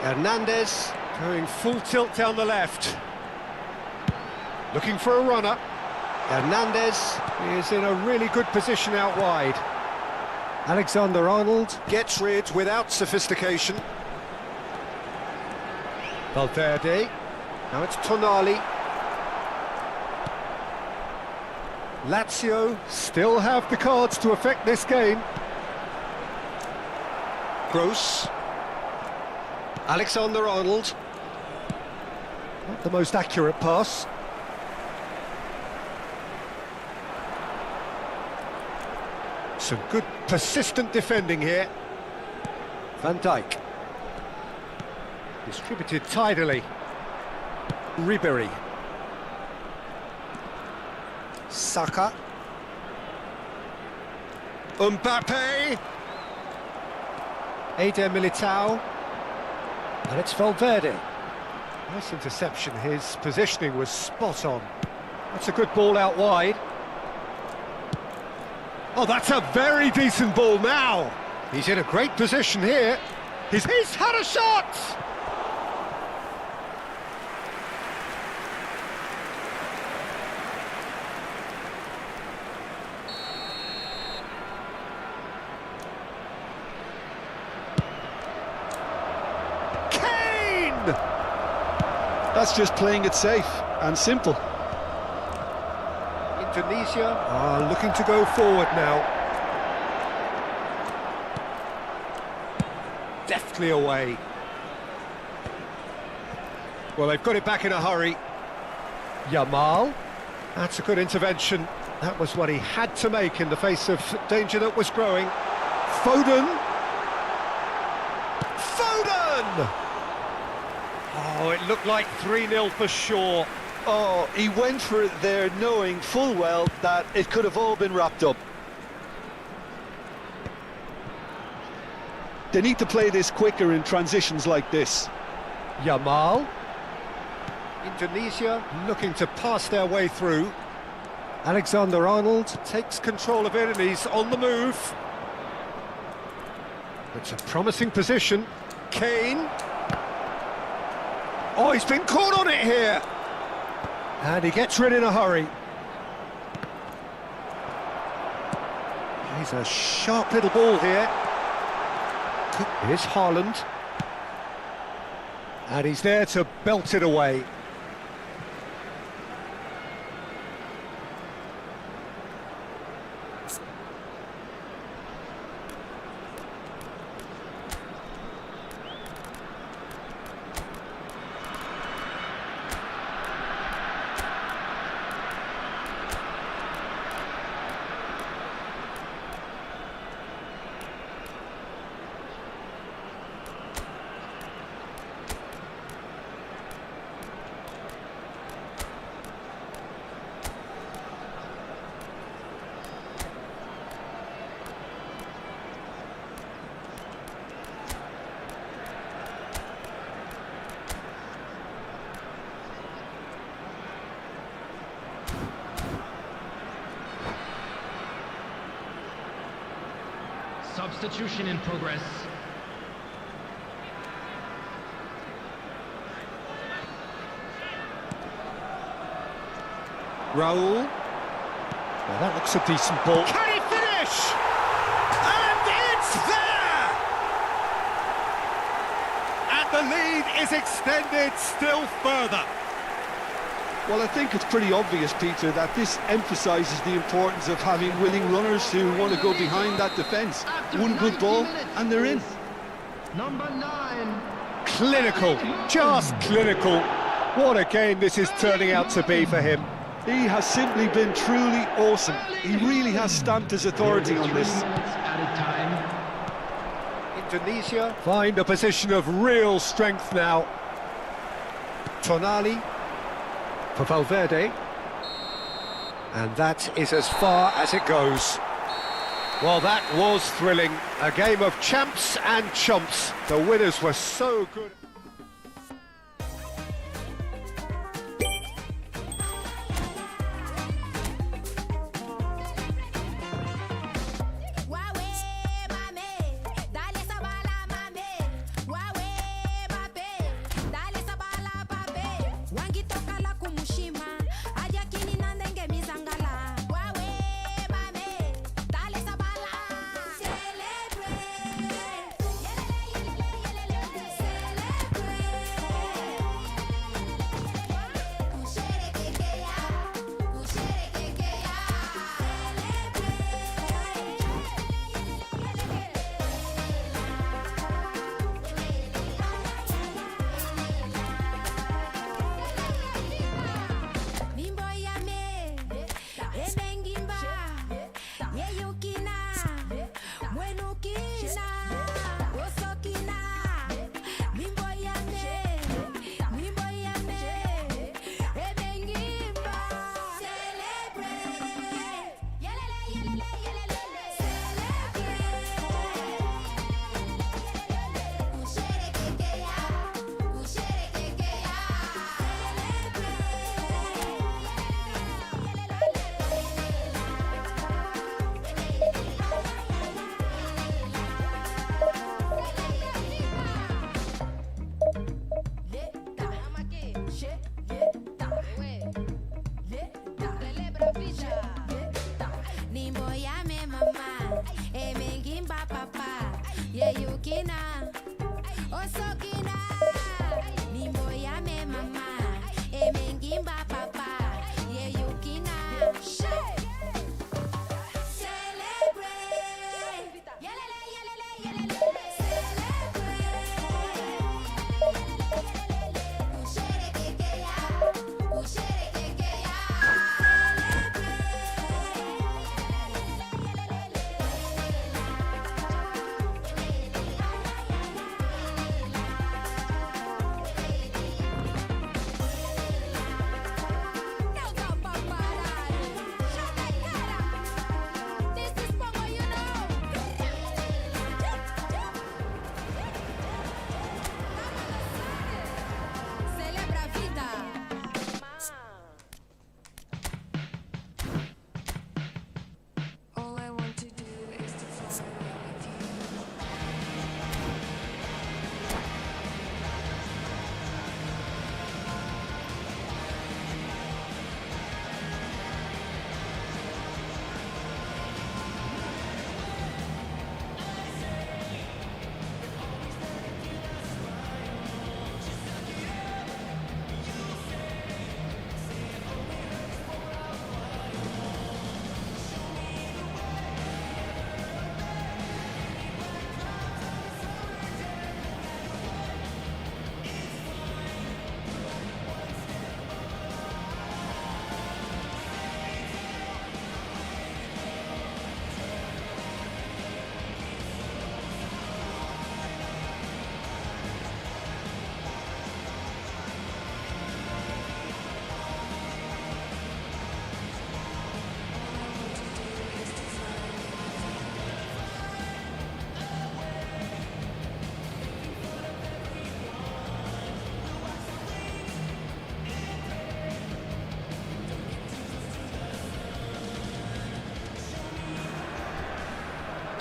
Hernandez going full tilt down the left. Looking for a runner. Hernandez is in a really good position out wide. Alexander-Arnold gets rid without sophistication. Valverde. Now it's Tonali. Lazio still have the cards to affect this game. Gross. Alexander-Arnold. Not the most accurate pass. Some good persistent defending here. Van Dijk. Distributed tidily. Ribery. Saka. Mbappe. Eder Militao. And it's Valverde. Nice interception. His positioning was spot on. That's a good ball out wide. Oh, that's a very decent ball now. He's in a great position here. He's had a shot! Kane! That's just playing it safe and simple. Indonesia are looking to go forward now. Deftly away. Well, they've got it back in a hurry. Yamal. That's a good intervention. That was what he had to make in the face of danger that was growing. Foden. Foden! Oh, it looked like 3-0 for sure. Oh, he went for it there knowing full well that it could have all been wrapped up. They need to play this quicker in transitions like this. Yamal. Indonesia looking to pass their way through. Alexander-Arnold takes control of it and he's on the move. It's a promising position. Kane. Oh, he's been caught on it here. And he gets rid in a hurry. He's a sharp little ball here. Here's Haaland. And he's there to belt it away. Substitution in progress. Raul. Well, that looks a decent ball. Can he finish? And it's there! At the lead is extended still further. Well, I think it's pretty obvious, Peter, that this emphasises the importance of having willing runners who want to go behind that defence. One good ball and they're in. Number 9. Clinical, just clinical. What a game this is turning out to be for him. He has simply been truly awesome. He really has stamped his authority on this. Added time. Indonesia find a position of real strength now. Tonali for Valverde. And that is as far as it goes. Well, that was thrilling. A game of champs and chumps. The winners were so good.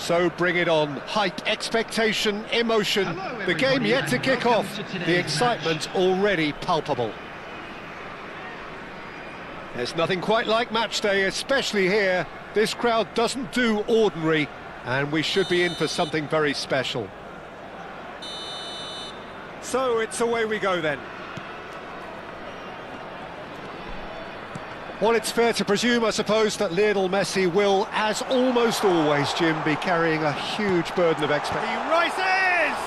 So bring it on. Hype, expectation, emotion. The game yet to kick off. The excitement already palpable. There's nothing quite like match day, especially here. This crowd doesn't do ordinary, and we should be in for something very special. So it's away we go then. Well, it's fair to presume, I suppose, that Lionel Messi will, as almost always, Jim, be carrying a huge burden of expectation. He rises!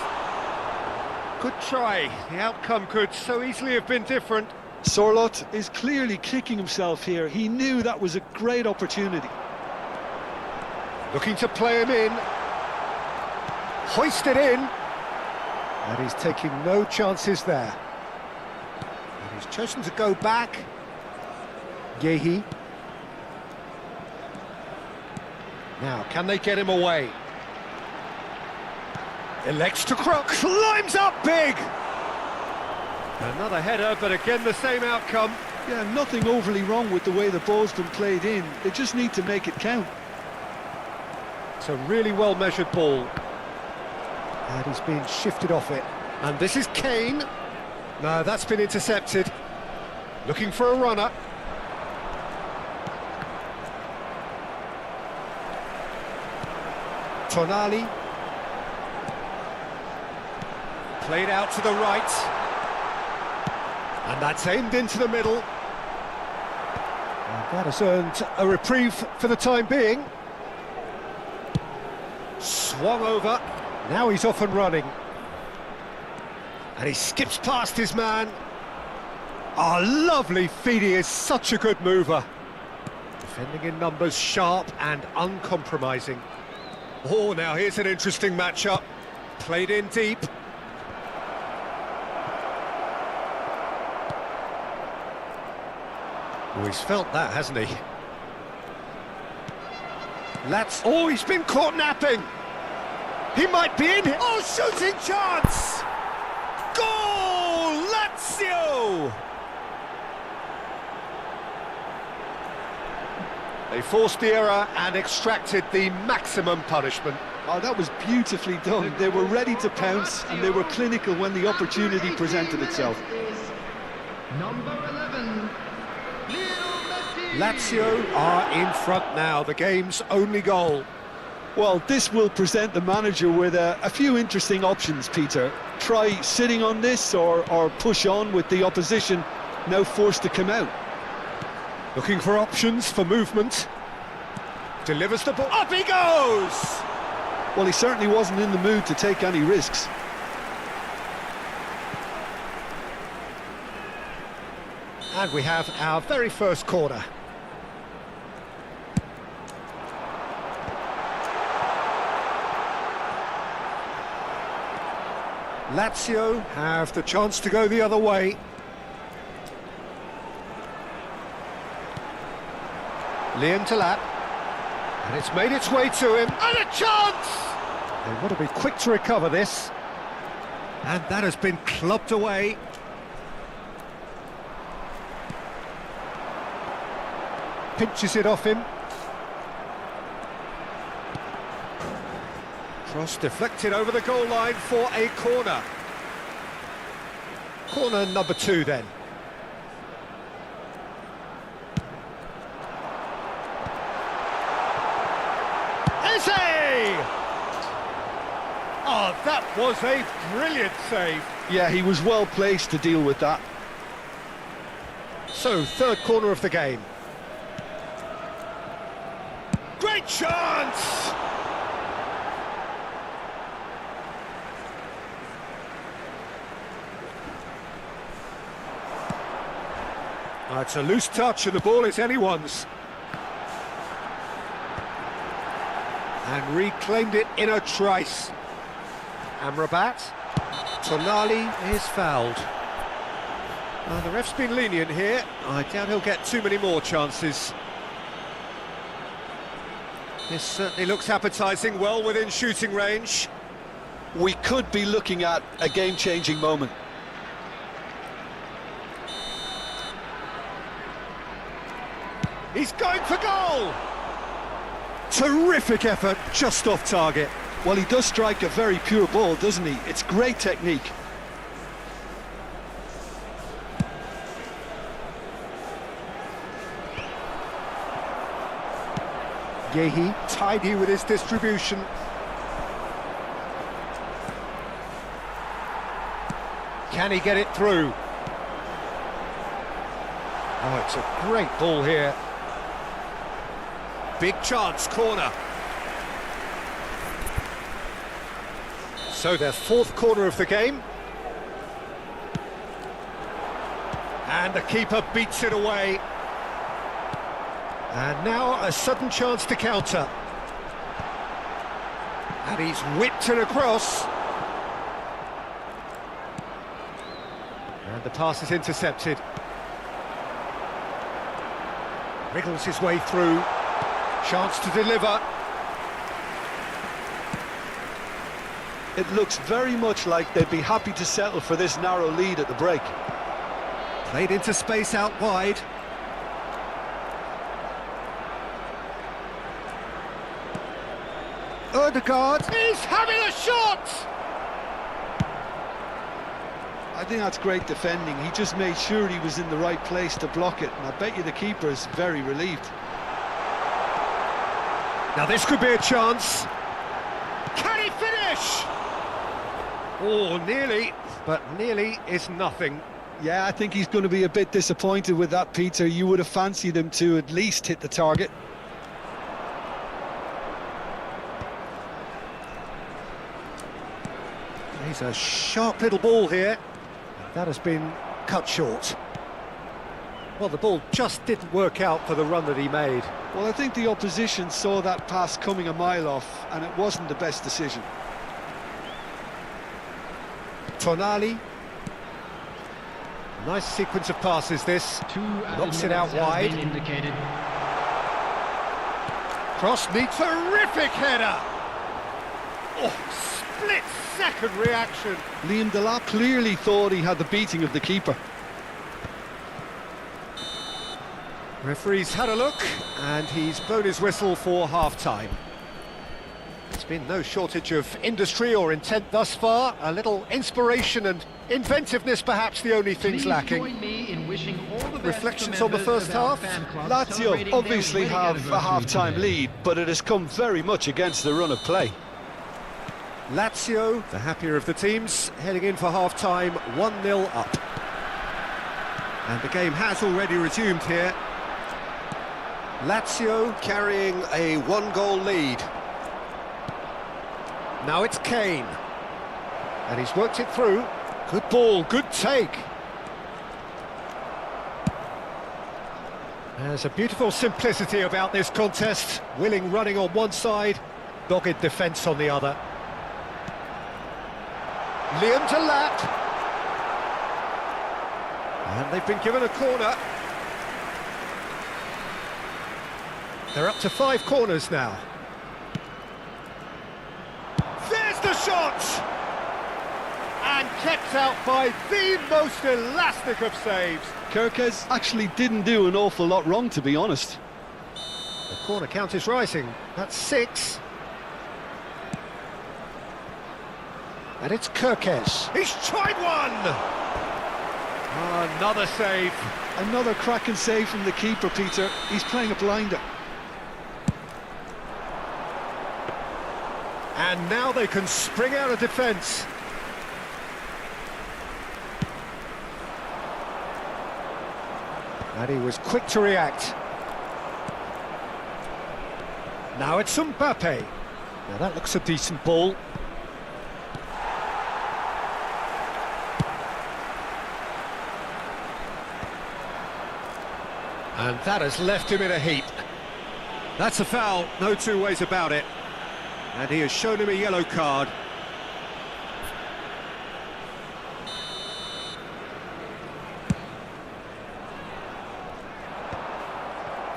Good try. The outcome could so easily have been different. Sorloth is clearly kicking himself here. He knew that was a great opportunity. Looking to play him in. Hoisted in. And he's taking no chances there. And he's chosen to go back. Yehi. Now, can they get him away? Elects to cross, climbs up big! Another header, but again the same outcome. Yeah, nothing overly wrong with the way the ball's been played in. They just need to make it count. It's a really well-measured ball. And he's being shifted off it. And this is Kane. No, that's been intercepted. Looking for a runner. Tonali. Played out to the right. And that's aimed into the middle. And that has earned a reprieve for the time being. Swung over. Now he's off and running. And he skips past his man. Oh, lovely feed. He is such a good mover. Defending in numbers, sharp and uncompromising. Oh, now here's an interesting matchup. Played in deep. Oh, he's felt that, hasn't he? Oh, he's been caught napping. He might be in here. Oh, shooting chance! Goal! Lazio! They forced the error and extracted the maximum punishment. Oh, that was beautifully done. They were ready to pounce and they were clinical when the opportunity presented itself. Number 11, Lionel Messi. Lazio are in front now, the game's only goal. Well, this will present the manager with a few interesting options, Peter. Try sitting on this or push on with the opposition now forced to come out. Looking for options for movement. Delivers the ball. Up he goes! Well, he certainly wasn't in the mood to take any risks. And we have our very first corner. Lazio have the chance to go the other way. Liam Talat. And it's made its way to him. And a chance! They want to be quick to recover this. And that has been clubbed away. Pinches it off him. Cross deflected over the goal line for a corner. Corner number 2 then. Eze! Oh, that was a brilliant save. Yeah, he was well placed to deal with that. So, third corner of the game. Great chance! Oh, it's a loose touch and the ball is anyone's. And reclaimed it in a trice. Amrabat. Tonali is fouled. The ref's been lenient here. I doubt he'll get too many more chances. This certainly looks appetising, well within shooting range. We could be looking at a game-changing moment. He's going for goal! Terrific effort, just off target. Well, he does strike a very pure ball, doesn't he? It's great technique. Yehi, tidy with his distribution. Can he get it through? Oh, it's a great ball here. Big chance, corner. So their fourth corner of the game. And the keeper beats it away. And now a sudden chance to counter. And he's whipped it across. And the pass is intercepted. Wriggles his way through. Chance to deliver. It looks very much like they'd be happy to settle for this narrow lead at the break. Played into space out wide. Odegaard, he's having a shot! I think that's great defending. He just made sure he was in the right place to block it, and I bet you the keeper is very relieved. Now this could be a chance. Can he finish? Oh, nearly, but nearly is nothing. Yeah, I think he's going to be a bit disappointed with that, Peter. You would have fancied him to at least hit the target. He's a sharp little ball here. That has been cut short. Well, the ball just didn't work out for the run that he made. Well, I think the opposition saw that pass coming a mile off, and it wasn't the best decision. Tonali. Nice sequence of passes this. Knocks it out wide. Cross needs terrific header. Oh, split-second reaction. Liam Delap clearly thought he had the beating of the keeper. Referee's had a look, and he's blown his whistle for half-time. There's been no shortage of industry or intent thus far. A little inspiration and inventiveness, perhaps the only things lacking. Reflections on the first half? Lazio obviously have a half-time lead, but it has come very much against the run of play. Lazio, the happier of the teams, heading in for half-time, 1-0 up. And the game has already resumed here. Lazio carrying a one-goal lead. Now it's Kane. And he's worked it through. Good ball, good take. There's a beautiful simplicity about this contest. Willing running on one side, dogged defence on the other. Liam Delap. And they've been given a corner. They're up to 5 corners now. There's the shot! And kept out by the most elastic of saves. Kerkez actually didn't do an awful lot wrong, to be honest. The corner count is rising. That's 6. And it's Kerkez. He's tried one! Another save. Another cracking save from the keeper, Peter. He's playing a blinder. And now they can spring out of defence. And he was quick to react. Now it's Mbappe. Now that looks a decent ball. And that has left him in a heap. That's a foul, no two ways about it. And he has shown him a yellow card.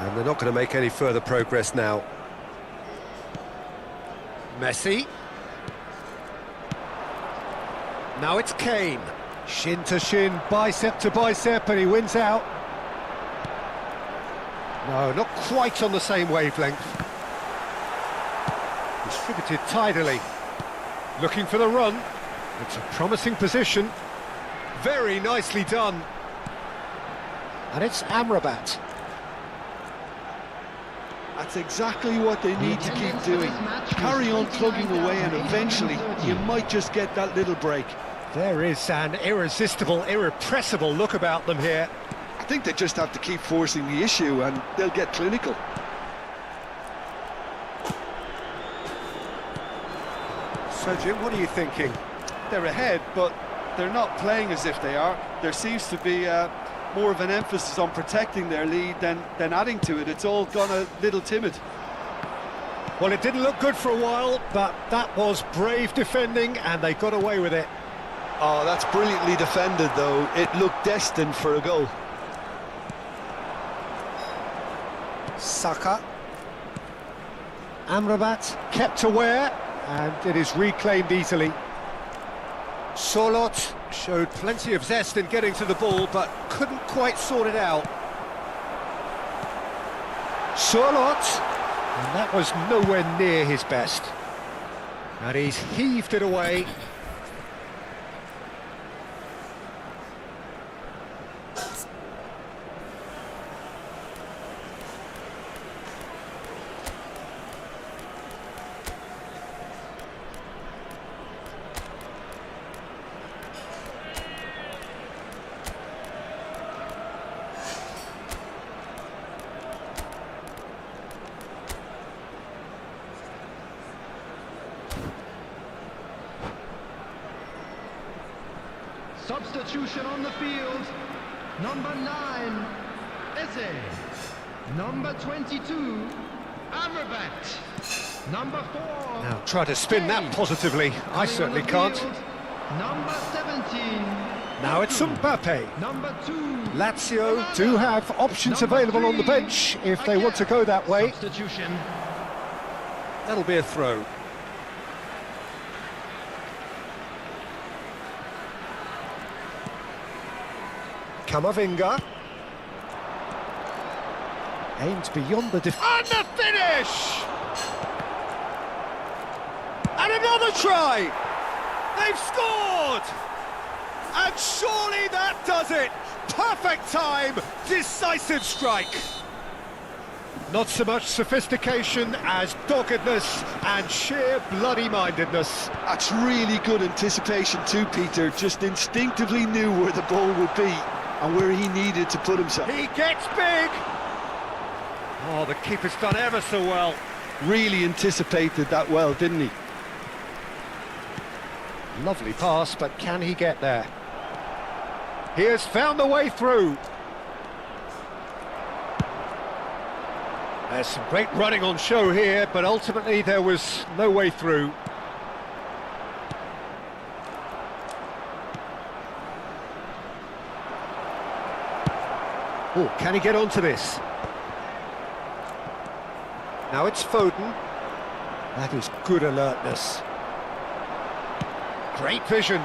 And they're not going to make any further progress now. Messi. Now it's Kane. Shin to shin, bicep to bicep, and he wins out. No, not quite on the same wavelength. Distributed tidily. Looking for the run. It's a promising position. Very nicely done. And it's Amrabat. That's exactly what they need to keep doing. Carry on plugging away, and eventually you might just get that little break. There is an irresistible, irrepressible look about them here. I think they just have to keep forcing the issue and they'll get clinical. So, Jim, what are you thinking? They're ahead, but they're not playing as if they are. There seems to be more of an emphasis on protecting their lead than adding to it. It's all gone a little timid. Well, it didn't look good for a while, but that was brave defending and they got away with it. Oh, that's brilliantly defended, though. It looked destined for a goal. Saka. Amrabat kept aware, and it is reclaimed easily. Sorloth showed plenty of zest in getting to the ball, but couldn't quite sort it out. Sorloth, and that was nowhere near his best. And he's heaved it away. Substitution on the field. Number 9, Eze. Number 22, Amrabat. Number 4. Now try to spin that positively. I certainly can't. Number 17. Now it's Mbappe. Number 2. Lazio do have options available on the bench if they want to go that way. Substitution. That'll be a throw. Camavinga. Aimed beyond the And the finish! And another try! They've scored! And surely that does it! Perfect time, decisive strike! Not so much sophistication as doggedness and sheer bloody-mindedness. That's really good anticipation too, Peter. Just instinctively knew where the ball would be and where he needed to put himself. He gets big! Oh, the keeper's done ever so well. Really anticipated that well, didn't he? Lovely pass, but can he get there? He has found the way through. There's some great running on show here, but ultimately there was no way through. Oh, can he get onto this? Now it's Foden. That is good alertness. Great vision.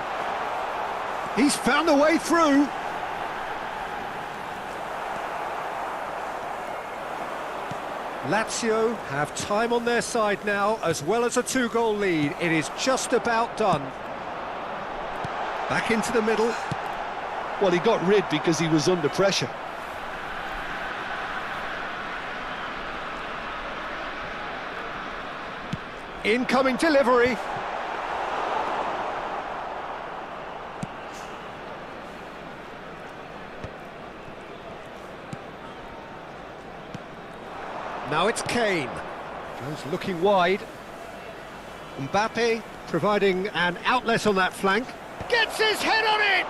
He's found the way through. Lazio have time on their side now, as well as a 2-goal lead. It is just about done. Back into the middle. Well, he got rid because he was under pressure. Incoming delivery. Now it's Kane. Goes looking wide. Mbappe providing an outlet on that flank. Gets his head on it!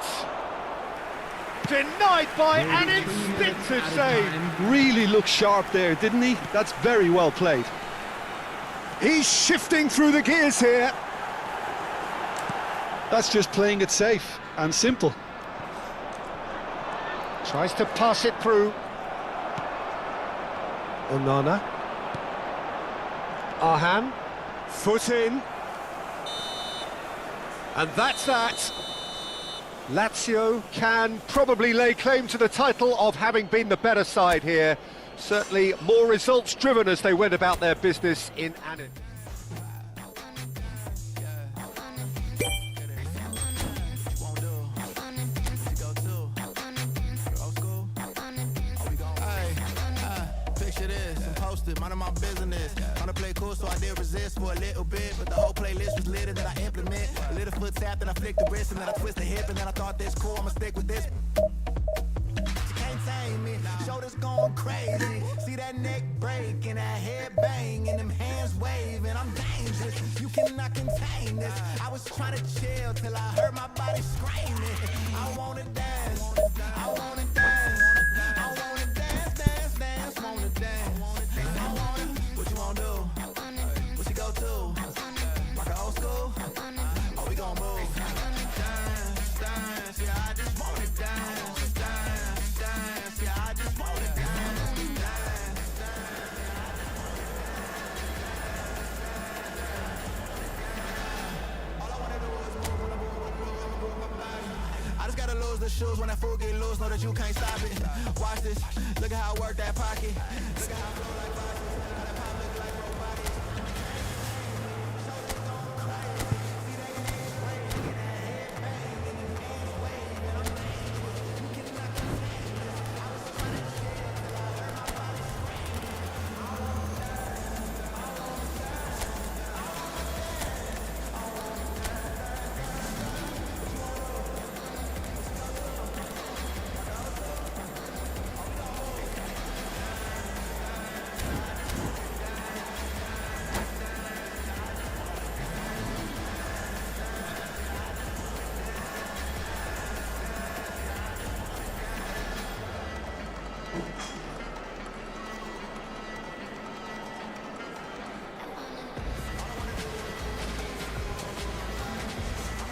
Denied by an instinctive save. Really looked sharp there, didn't he? That's very well played. He's shifting through the gears here. That's just playing it safe and simple. Tries to pass it through. Onana. Arhan. Foot in. And that's that. Lazio can probably lay claim to the title of having been the better side here. Certainly more results driven as they went about their business in Annan. Minding my business. Trying to play cool, so I did resist for a little bit. But the whole playlist was lit that I implement. A little foot tap, then I flick the wrist, and then I twist the hip, and then I thought this cool, I'ma stick with this. She can't tame me, shoulders going crazy. See that neck break and that head bang and them hands waving. I'm dangerous, you cannot contain this. I was trying to chill till I heard my body screaming. I wanna dance, I wanna dance, I wanna dance, dance, dance, wanna dance. I wanna, what you wanna do? What you go to? Rock a old school? Oh, we gon' move. Dance, dance, yeah, I just wanna dance, dance, dance, yeah, I just wanna dance, dance, All I wanna do is move my body. I just gotta lose the shoes when that fool get loose, know that you can't stop it. Watch this, look at how I work that pocket. Look at how I flow like boxes, how that pop look like robotics. Shoulders going crazy, see that neck break and that head bang and them hands waving. I'm dangerous, you cannot contain this. I was trying to chill till I heard my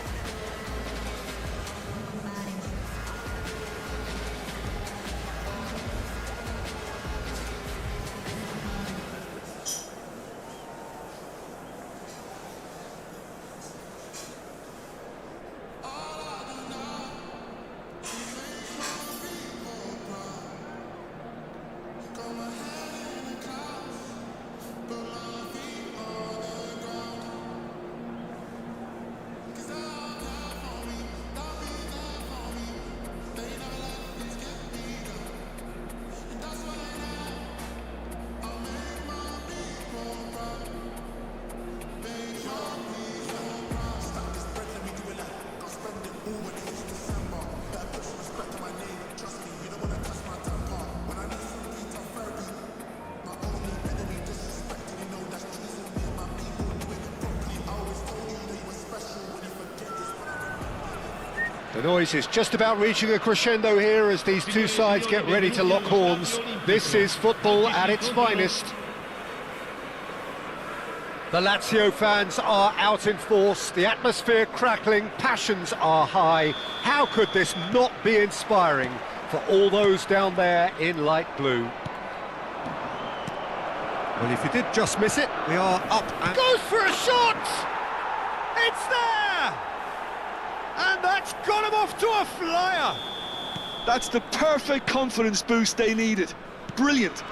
body screaming. I wanna dance, I wanna dance, I wanna dance, I wanna The noise is just about reaching a crescendo here as these two sides get ready to lock horns. This is football at its finest. The Lazio fans are out in force, the atmosphere crackling, passions are high. How could this not be inspiring for all those down there in light blue? Well, if you did just miss it, we are up and... Goes for a shot! It's there! And that's got him off to a flyer! That's the perfect confidence boost they needed. Brilliant.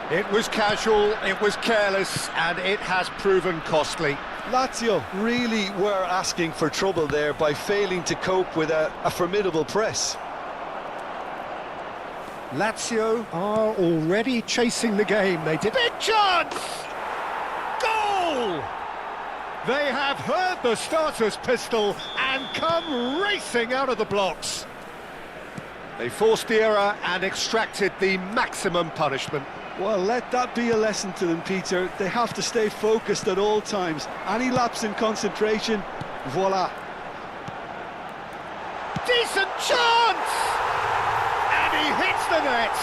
It was casual, it was careless, and it has proven costly. Lazio really were asking for trouble there by failing to cope with a formidable press. Lazio are already chasing the game. They did. Big chance! Goal! They have heard the starter's pistol and come racing out of the blocks. They forced the error and extracted the maximum punishment. Well, let that be a lesson to them, Peter. They have to stay focused at all times. Any lapse in concentration, voila. Decent chance! And he hits the net.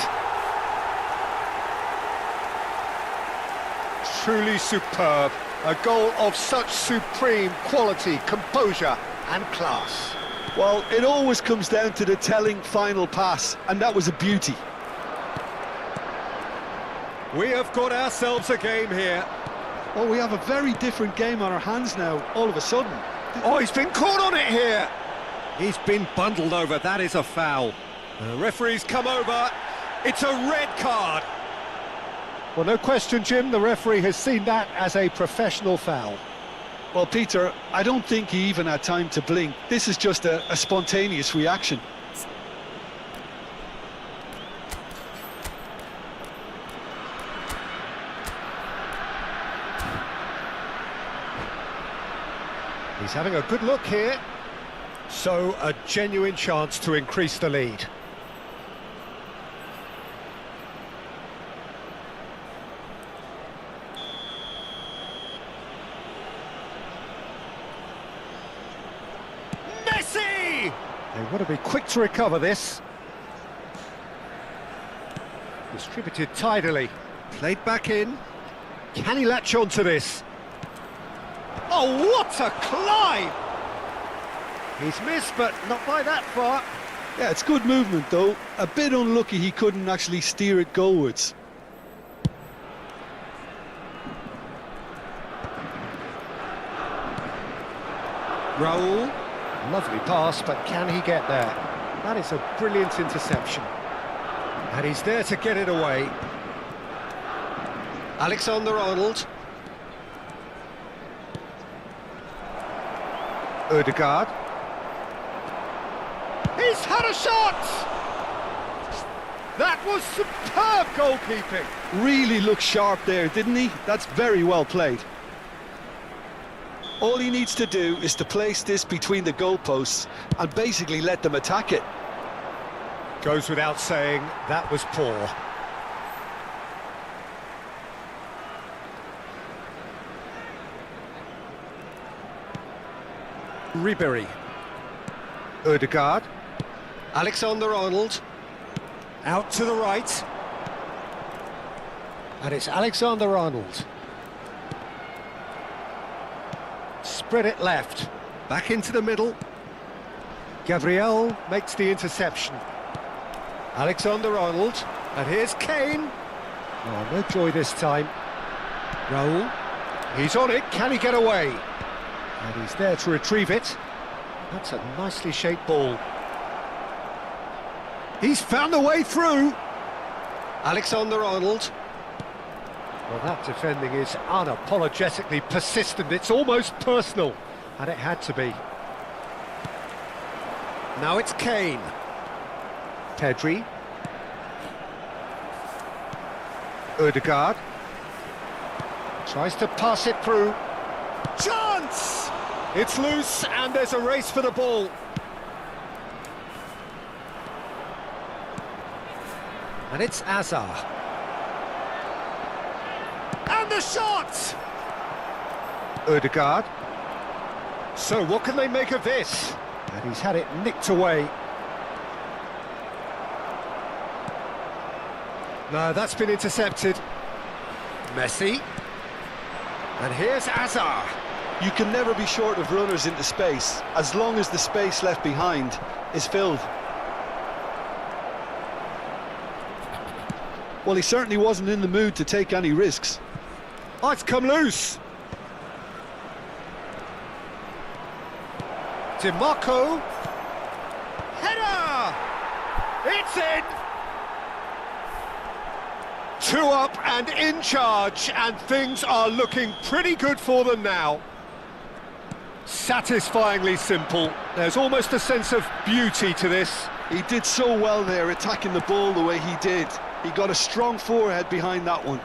Truly superb. A goal of such supreme quality, composure and class. Well, it always comes down to the telling final pass, and that was a beauty. We have got ourselves a game here. Oh, we have a very different game on our hands now, all of a sudden. Oh, he's been caught on it here. He's been bundled over, that is a foul. The referee's come over. It's a red card. Well, no question, Jim, the referee has seen that as a professional foul. Well, Peter, I don't think he even had time to blink. This is just a spontaneous reaction. He's having a good look here. So, a genuine chance to increase the lead. Messi! They want to be quick to recover this. Distributed tidily. Played back in. Can he latch on to this? Oh, what a climb! He's missed, but not by that far. Yeah, it's good movement though. A bit unlucky he couldn't actually steer it goalwards. Raul. Lovely pass, but can he get there? That is a brilliant interception. And he's there to get it away. Alexander-Arnold. Ødegaard. He's had a shot! That was superb goalkeeping. Really looked sharp there, didn't he? That's very well played. All he needs to do is to place this between the goalposts and basically let them attack it. Goes without saying, that was poor. Ribéry. Ødegaard. Alexander-Arnold. Out to the right. And it's Alexander-Arnold. Spread it left. Back into the middle. Gabriel makes the interception. Alexander-Arnold. And here's Kane. Oh, no joy this time. Raul. He's on it. Can he get away? And he's there to retrieve it. That's a nicely shaped ball. He's found a way through. Alexander-Arnold. Well, that defending is unapologetically persistent. It's almost personal. And it had to be. Now it's Kane. Pedri. Ødegaard. Tries to pass it through. Chance! It's loose and there's a race for the ball. And it's Azar. And the shot! Ødegaard. So what can they make of this? And he's had it nicked away. No, that's been intercepted. Messi. And here's Azar. You can never be short of runners into space, as long as the space left behind is filled. Well, he certainly wasn't in the mood to take any risks. Oh, it's come loose. DiMarco. Header! It's in! 2 up and in charge, and things are looking pretty good for them now. Satisfyingly simple. There's almost a sense of beauty to this. He did so well there, attacking the ball the way he did. He got a strong forehead behind that one.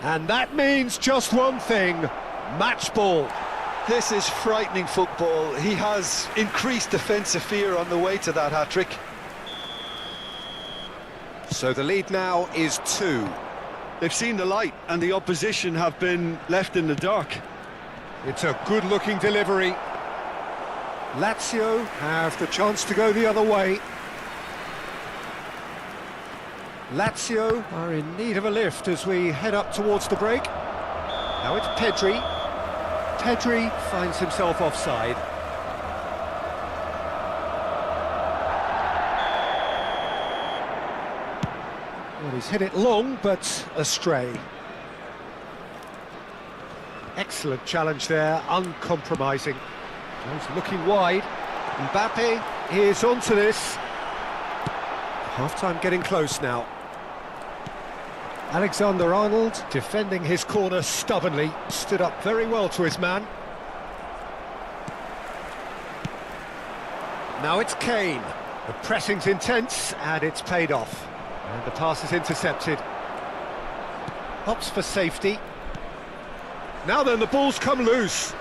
And that means just one thing, match ball. This is frightening football. He has increased defensive fear on the way to that hat-trick. So the lead now is 2. They've seen the light and the opposition have been left in the dark. It's a good-looking delivery. Lazio have the chance to go the other way. Lazio are in need of a lift as we head up towards the break. Now it's Pedri. Pedri finds himself offside. Well, he's hit it long, but astray. Excellent challenge there, uncompromising. He's looking wide. Mbappe is onto this. Half-time getting close now. Alexander-Arnold defending his corner stubbornly, stood up very well to his man. Now it's Kane. The pressing's intense and it's paid off. And the pass is intercepted. Opts for safety. Now then, the ball's come loose.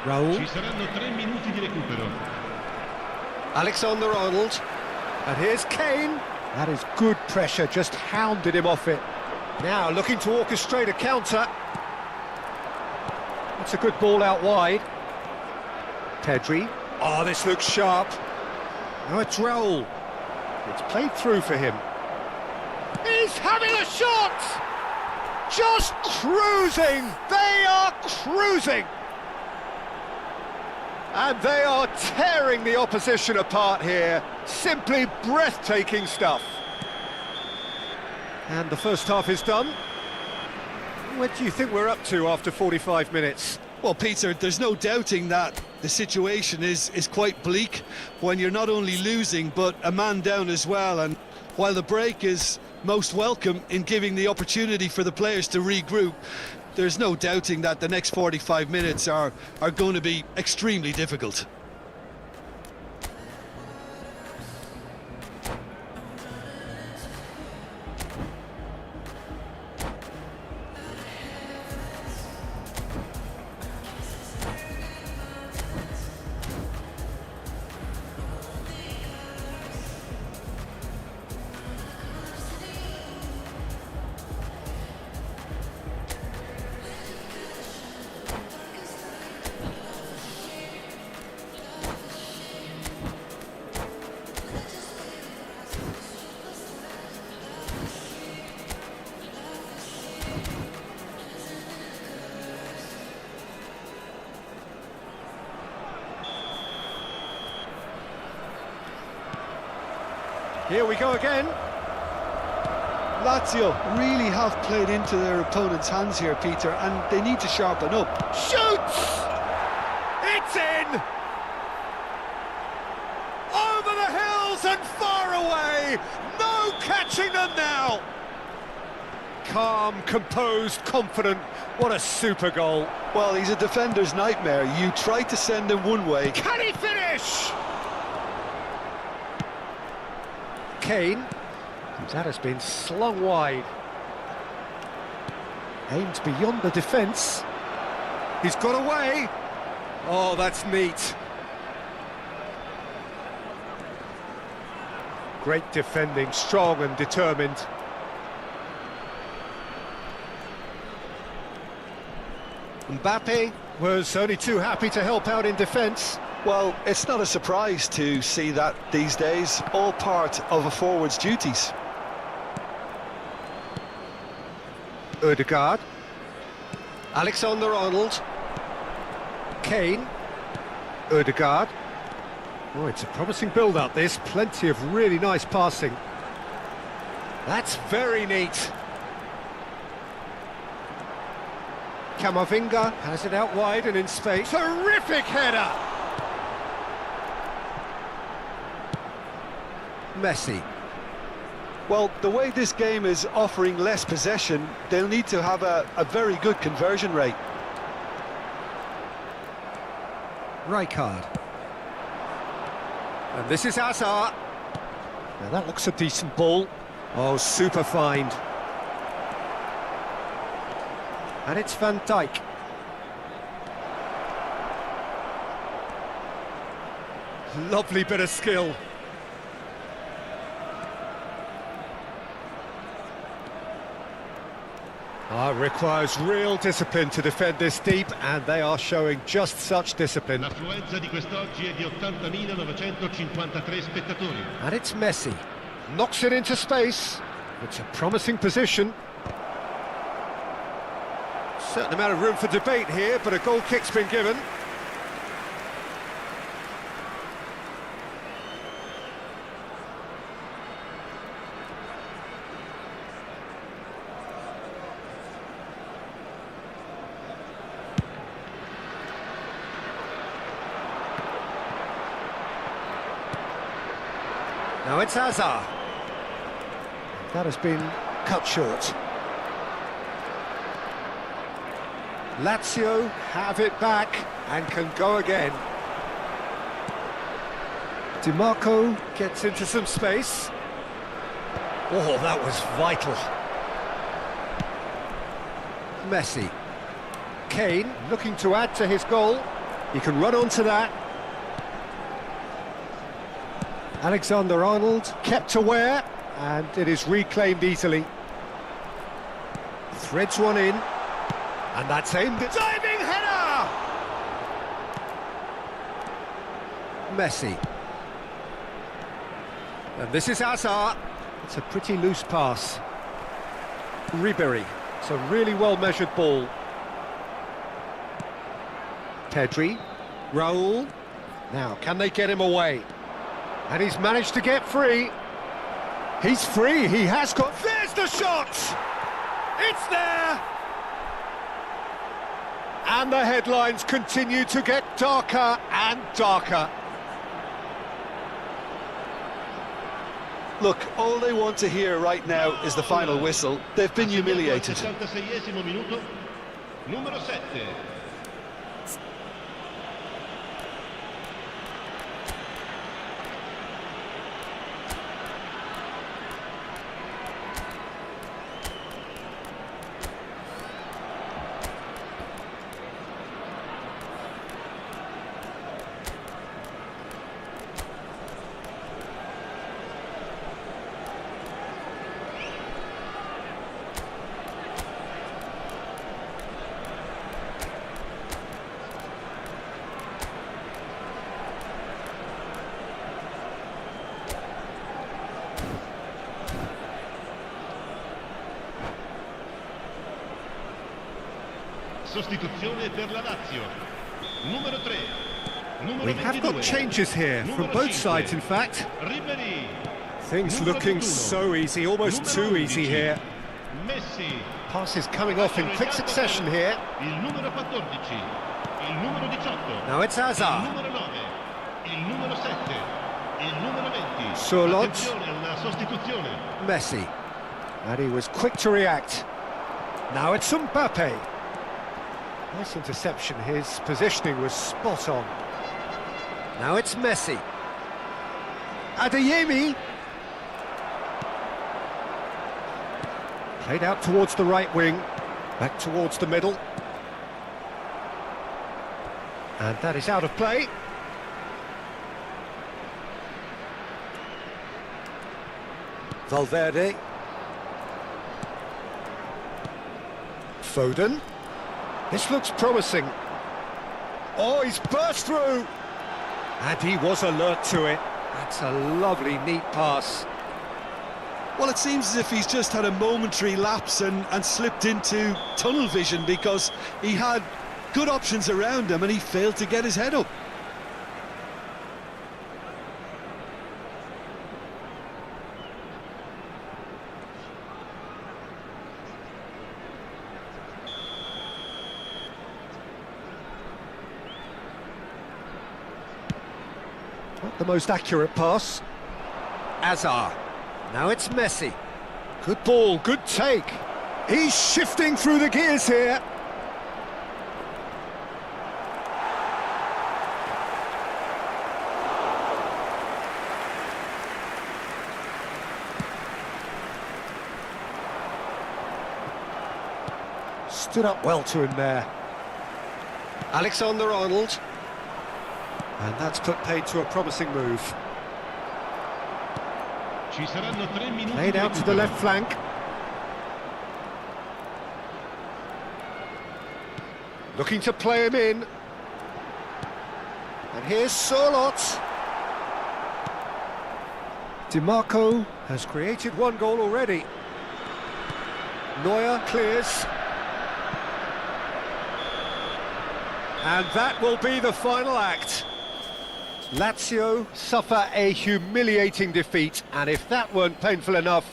Raul. Ci saranno 3 minuti di recupero. Alexander-Arnold. And here's Kane. That is good pressure, just hounded him off it. Now looking to orchestrate a counter. That's a good ball out wide. Pedri. Oh, this looks sharp. Now it's Raul. It's played through for him. He's having a shot! Just cruising! They are cruising! And they are tearing the opposition apart here. Simply breathtaking stuff. And the first half is done. What do you think we're up to after 45 minutes? Well, Peter, there's no doubting that the situation is quite bleak when you're not only losing but a man down as well. And while the break is most welcome in giving the opportunity for the players to regroup, there's no doubting that the next 45 minutes are going to be extremely difficult. Here we go again. Lazio really have played into their opponent's hands here, Peter, and they need to sharpen up. Shoots! It's in! Over the hills and far away! No catching them now! Calm, composed, confident. What a super goal. Well, he's a defender's nightmare. You try to send him one way. Can he finish? Kane. That has been slung wide. Aimed beyond the defence. He's got away. Oh, that's neat. Great defending, strong and determined. Mbappe was only too happy to help out in defence. Well, it's not a surprise to see that these days, all part of a forward's duties. Ødegaard. Alexander-Arnold. Kane. Ødegaard. Oh, it's a promising build-up, this. Plenty of really nice passing. That's very neat. Camavinga has it out wide and in space. Terrific header! Messi. Well, the way this game is offering less possession, they'll need to have a very good conversion rate. Rijkaard. And this is Hazard. Now that looks a decent ball. Oh, super find. And it's Van Dijk. Lovely bit of skill. Requires real discipline to defend this deep, and they are showing just such discipline. L'affluenza di quest'oggi è di 80.953 spettatori. And it's Messi. Knocks it into space. It's a promising position. Certain amount of room for debate here, but a goal kick's been given. Now it's Hazard. That has been cut short. Lazio have it back and can go again. Di Marco. Gets into some space. Oh, that was vital. Messi. Kane looking to add to his goal. He can run onto that. Alexander-Arnold kept aware, and it is reclaimed easily. Threads one in, and that's aimed at... Diving header! Messi. And this is Hazard. It's a pretty loose pass. Ribery. It's a really well-measured ball. Pedri. Raul. Now, can they get him away? And he's managed to get free. He's free, he has got... There's the shot! It's there! And the headlines continue to get darker and darker. Look, all they want to hear right now is the final whistle. They've been humiliated. 66esimo minuto, numero 7. Sostituzione per la Lazio. Numero 3. Numero We have 22. got changes here from Numero both 5. sides, in fact. Ribery. Things Numero looking 21. so easy, almost Numero too easy 11. here. Messi. Passes coming off in quick succession here. Il numero 14. Il numero 18. Now it's Il Hazard. numero 9. Il numero 7. Il numero 20. Solot. Attenzione, una sostituzione. Messi. And he was quick to react. Now it's Mbappe. Nice interception, his positioning was spot on. Now it's Messi. Adeyemi. Played out towards the right wing, back towards the middle. And that is out of play. Valverde. Foden. This looks promising. Oh, he's burst through! And he was alert to it. That's a lovely, neat pass. Well, it seems as if he's just had a momentary lapse and slipped into tunnel vision, because he had good options around him and he failed to get his head up. Not the most accurate pass. Hazard. Now it's Messi. Good ball, good take. He's shifting through the gears here. Stood up well to him there. Alexander-Arnold. And that's put paid to a promising move. Ci saranno 3 minuti. Played di out to the recupero. left flank. Looking to play him in. And here's Solot. DiMarco has created one goal already. Neuer clears. And that will be the final act. Lazio suffer a humiliating defeat, and if that weren't painful enough,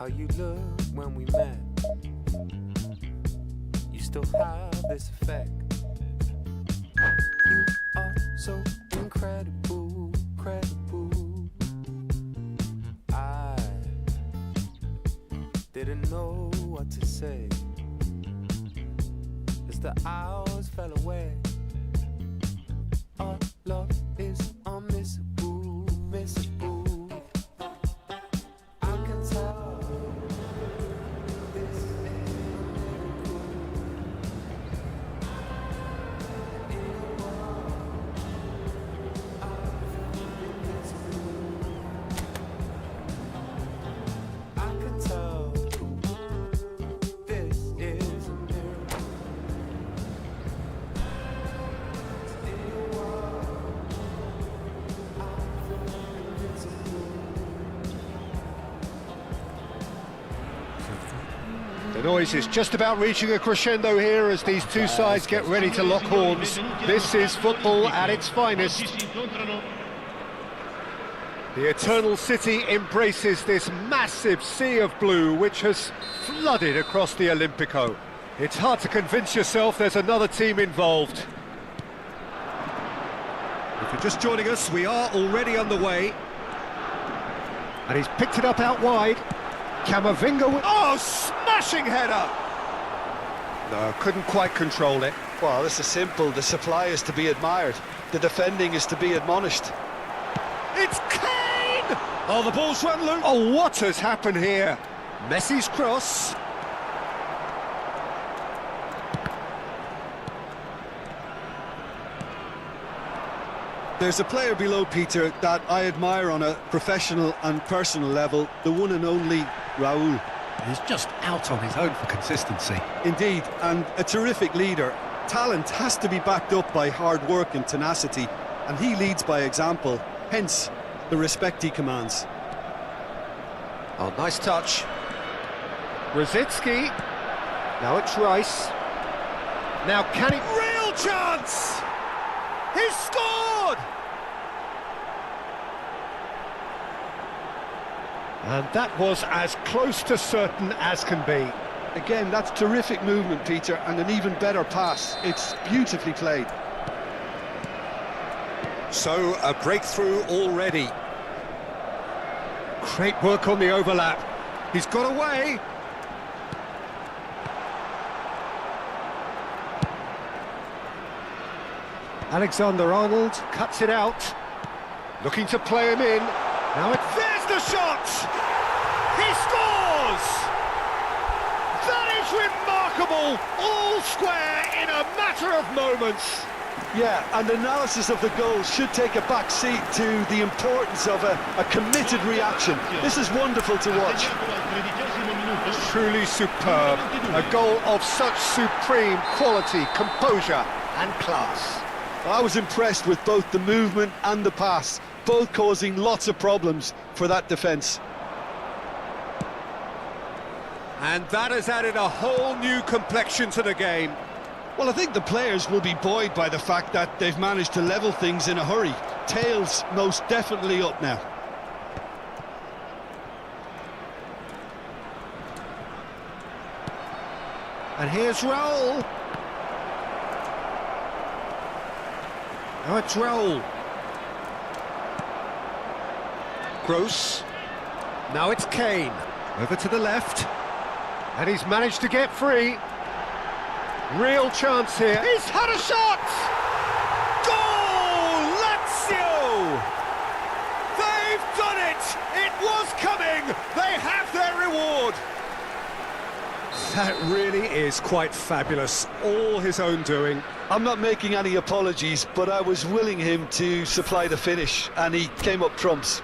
how you looked when we met. You still have this effect. You are so incredible, credible. I didn't know what to say as the hours fell away. Our love is unmissable, missable. I can tell this is a miracle. In a world, I feel invincible. I can tell this is a miracle. In a world, I feel invincible. The noise is just about reaching a crescendo here as these two sides get ready to lock horns. This is football at its finest. Oggi si incontrano The Eternal City embraces this massive sea of blue which has flooded across the Olympico. It's hard to convince yourself there's another team involved. If you're just joining us, we are already underway. And he's picked it up out wide. Camavinga with... Oh, smashing header! No, couldn't quite control it. Well, this is simple. The supply is to be admired. The defending is to be admonished. It's Kane! Oh, the ball's run loose. Oh, what has happened here? Messi's cross. There's a player below, Peter, that I admire on a professional and personal level, the one and only Raul. He's just out on his own for consistency. Indeed, and a terrific leader. Talent has to be backed up by hard work and tenacity, and he leads by example, hence the respect he commands. Oh, nice touch. Rosicki. Now it's Rice. Now can he... Real chance! He's scored! And that was as close to certain as can be. Again, that's terrific movement, Peter, and an even better pass. It's beautifully played. So, a breakthrough already. Great work on the overlap. He's got away. Alexander-Arnold cuts it out. Looking to play him in. Now it's... There's the shot! He scores! That is remarkable! All square in a matter of moments. Yeah, and analysis of the goal should take a back seat to the importance of a committed reaction. This is wonderful to watch. al 13° minuto. Truly superb. A goal of such supreme quality, composure and class. I was impressed with both the movement and the pass, both causing lots of problems for that defence. And that has added a whole new complexion to the game. Well, I think the players will be buoyed by the fact that they've managed to level things in a hurry. Tails most definitely up now. And here's Raul. Now it's Raul. Gross. Now it's Kane. Over to the left. And he's managed to get free. Real chance here. He's had a shot! Goal! Lazio! They've done it! It was coming! They have their reward! That really is quite fabulous. All his own doing. I'm not making any apologies, but I was willing him to supply the finish, and he came up trumps.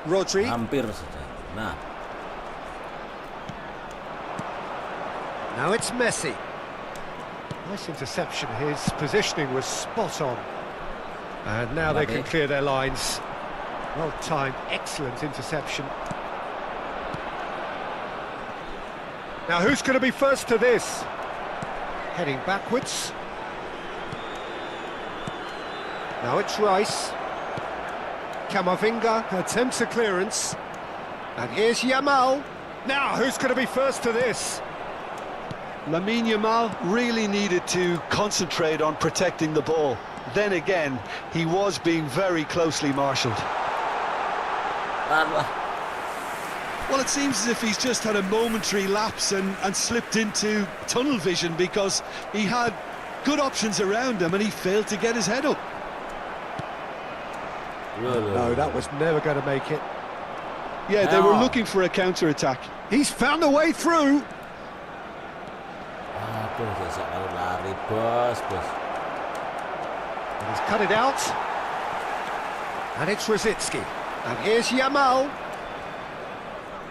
Rodri. Hampir saja. Nah, Now it's Messi. Nice interception. His positioning was spot on. And now they can clear their lines. Well timed, excellent interception. Now who's going to be first to this? Heading backwards. Now it's Rice. Camavinga attempts a clearance. And here's Yamal. Now who's going to be first to this? Lamine Yamal really needed to concentrate on protecting the ball. Then again, he was being very closely marshalled. Well, it seems as if he's just had a momentary lapse and slipped into tunnel vision, because he had good options around him and he failed to get his head up. No, that was never going to make it. Yeah, they were looking for a counter-attack. He's found a way through. aduh, biasa lari bos. And he's cut it out. And it's Rosicki. And here's Yamal.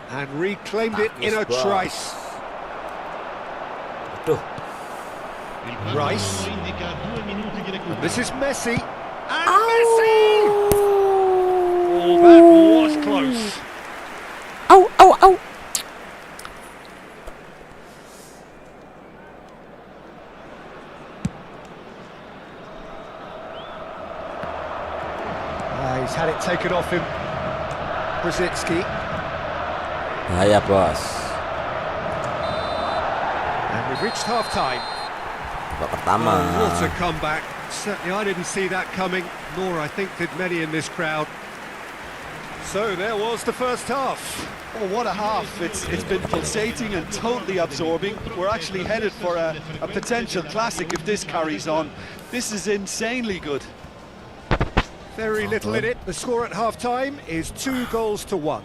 And reclaimed it in a trice. Aduh. Rice. Indica 2 minuti di recupero. And this is Messi. And Messi! Oh, that was close. Au, au, au. He's had it taken off him. Rosicki. Bahaya bos. And we've reached half-time. Babak pertama. Oh, what a comeback. Certainly I didn't see that coming, nor I think did many in this crowd. So there was the first half. Oh, what a half. It's been pulsating and totally absorbing. We're actually headed for a potential classic if this carries on. This is insanely good. Very little in it. The score at half-time is 2-1.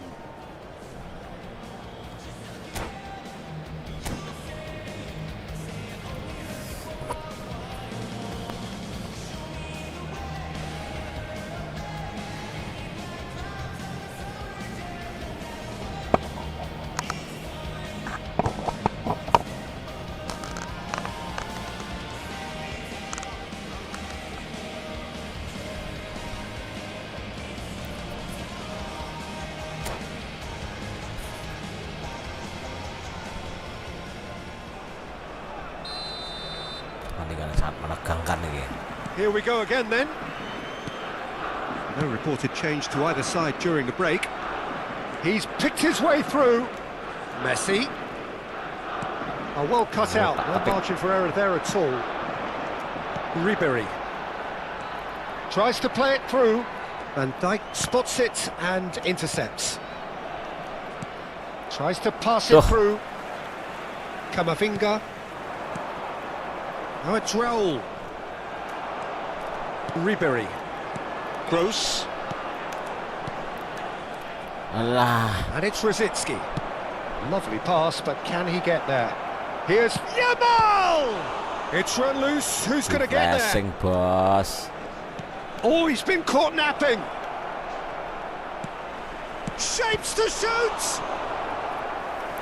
Pertandingan sangat menegangkan ini. Here we go again then. No reported change to either side during the break. He's picked his way through. Messi. Oh, well cut out. No margin for error there at all. Ribery. Tries to play it through. Van Dijk spots it and intercepts. Tries to pass it through. Camavinga. Now it's Raul. Ribery. Gross. Alah. And it's Rosicki. Lovely pass, but can he get there? Here's Yamal! It's run loose. Who's going to get there? Pressing bos. Oh, he's been caught napping. Shapes to shoot!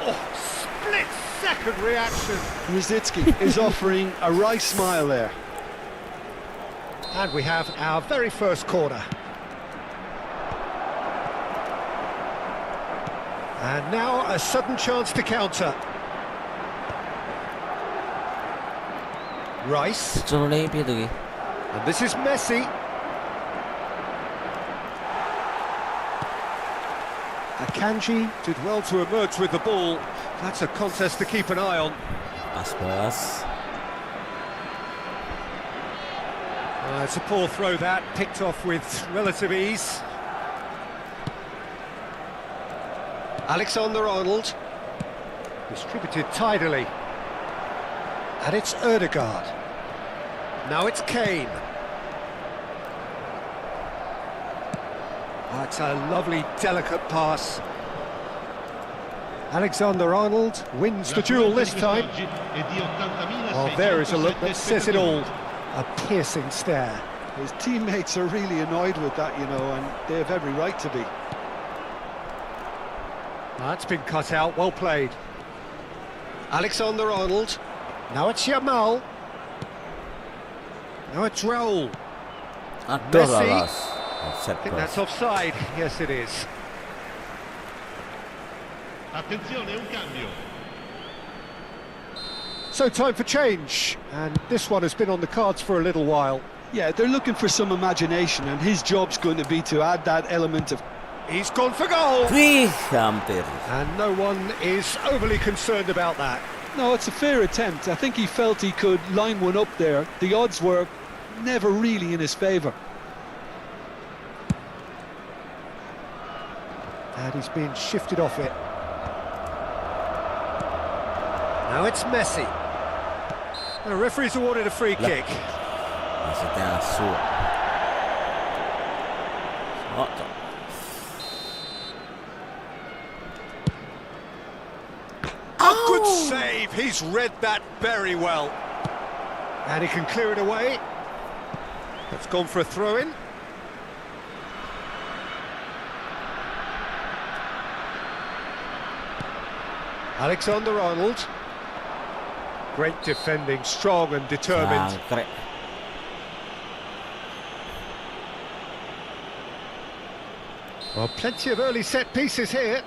Oh, split-second reaction. Rosicki is offering a right smile there. And we have our very first corner. And now a sudden chance to counter. Rice. And this is Messi. Akanji did well to emerge with the ball. That's a contest to keep an eye on. Pas bos. It's a poor throw that, picked off with relative ease. Alexander-Arnold. Distributed tidily. And it's Ødegaard. Now it's Kane. That's a lovely, delicate pass. Alexander-Arnold wins the duel this time. Oh, there is a look that says it all. A piercing stare. His teammates are really annoyed with that, you know, and they have every right to be. That's been cut out, well played. Alexander-Arnold. Now it's Yamal. Now it's Raul. Aduh, Messi. lolos. Offside, I think bos. that's offside. Yes, it is. Attenzione, un cambio. So time for change, and this one has been on the cards for a little while. Yeah, they're looking for some imagination, and his job's going to be to add that element of... He's gone for goal, Wih, hampir. and no one is overly concerned about that. No, it's a fair attempt. I think he felt he could line one up there. The odds were never really in his favour. And he's been shifted off it. Now it's Messi. The referee's awarded a free kick. Maksudnya asu. Oh, A good save, he's read that very well. And he can clear it away. It's gone for a throw-in. Alexander-Arnold. Great defending, strong and determined. Jangkrik. Well, plenty of early set pieces here.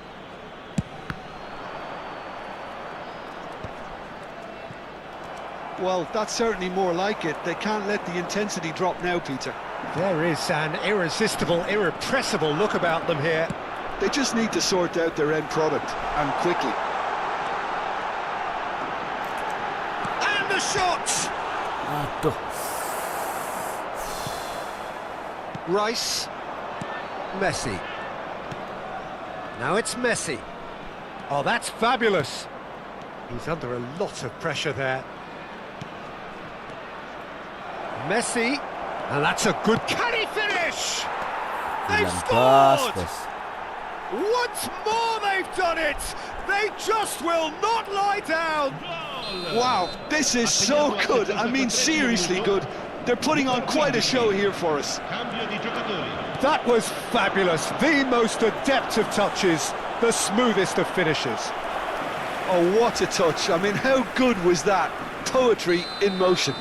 Well, that's certainly more like it. They can't let the intensity drop now, Peter. There is an irresistible, irrepressible look about them here. They just need to sort out their end product, and quickly. And the shot! Aduh. Rice. Messi. Now it's Messi. Oh, that's fabulous. He's under a lot of pressure there. Messi. And that's a good... Can he finish? They've Bilang bos, scored! bos. Once more they've done it! They just will not lie down! Wow, this is so good. I mean, seriously good. They're putting on quite a show here for us. Cambio di giocatori. That was fabulous. The most adept of touches, the smoothest of finishes. Oh, what a touch. I mean, how good was that? Poetry in motion.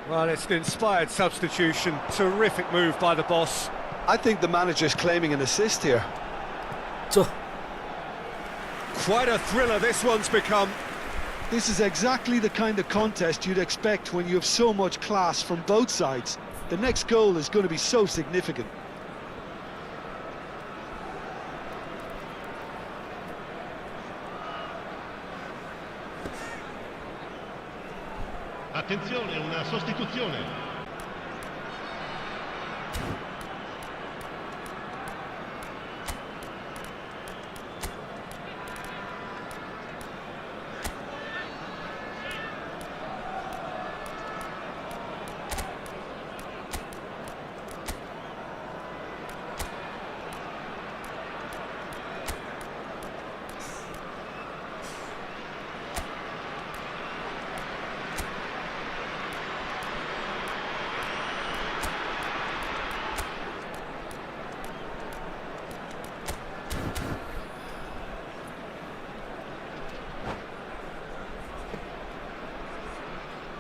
Well, it's an inspired substitution. Terrific move by the boss. I think the manager's claiming an assist here. Tuh. Quite a thriller this one's become. This is exactly the kind of contest you'd expect when you have so much class from both sides. The next goal is going to be so significant. Attenzione, una sostituzione.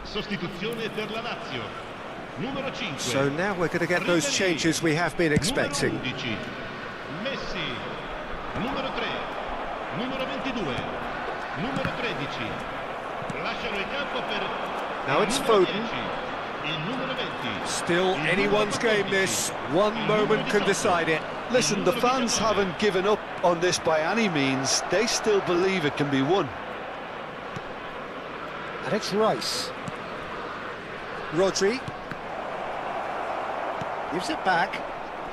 Sostituzione per la Lazio. Numero 5. So now we're going to get those changes we have been expecting. Numero 11. Messi. Numero 3. Numero 22. Numero 13. Lasciano il campo per Now it's numero Foden. 10. Il numero 20. Still Il anyone's numero game 14. this. One Il moment numero can 18. decide it. Listen, the fans haven't given up on this by any means. They still believe it can be won. And it's Rice. Rodri. Gives it back.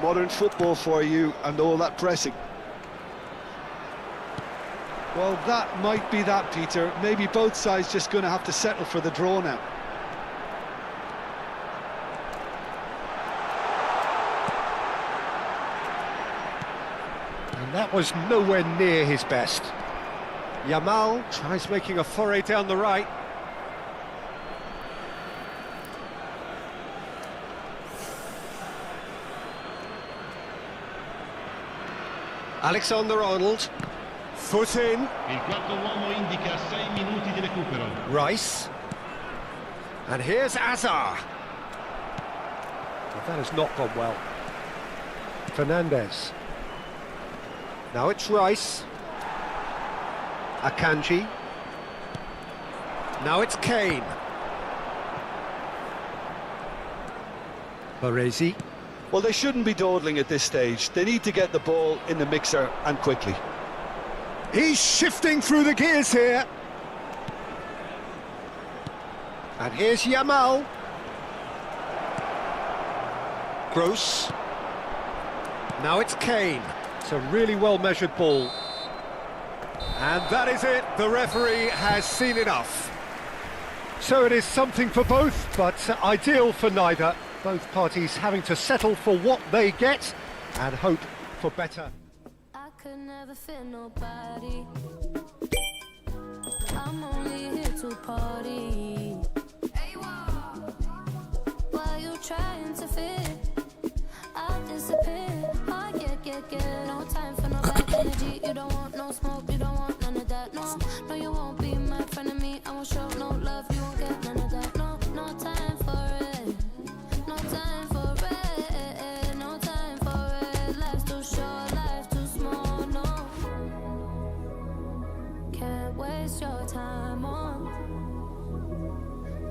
Modern football for you and all that pressing. Well, that might be that, Peter. Maybe both sides just going to have to settle for the draw now. And that was nowhere near his best. Yamal tries making a foray down the right. Alexander-Arnold. Foot in. Il quarto uomo indica 6 minuti di recupero. Rice. And here's Azar. Well, that has not gone well. Fernandez. Now it's Rice. Akanji. Now it's Kane. Baresi. Well, they shouldn't be dawdling at this stage. They need to get the ball in the mixer and quickly. He's shifting through the gears here. And here's Yamal. Gross. Now it's Kane. It's a really well-measured ball. And that is it. The referee has seen enough. So it is something for both, but ideal for neither. Both parties having to settle for what they get and hope for better. I could never fit nobody. I'm only here to party. Why you trying to fit? I'll disappear. Oh, yeah. No time for no bad energy. You don't want no smoke, you don't want none of that. No, you won't be my friend of me. I won't show no love, you won't get none of that. No time for it. No time for it. No time for it. Life's too short, life's too small. No, can't waste your time on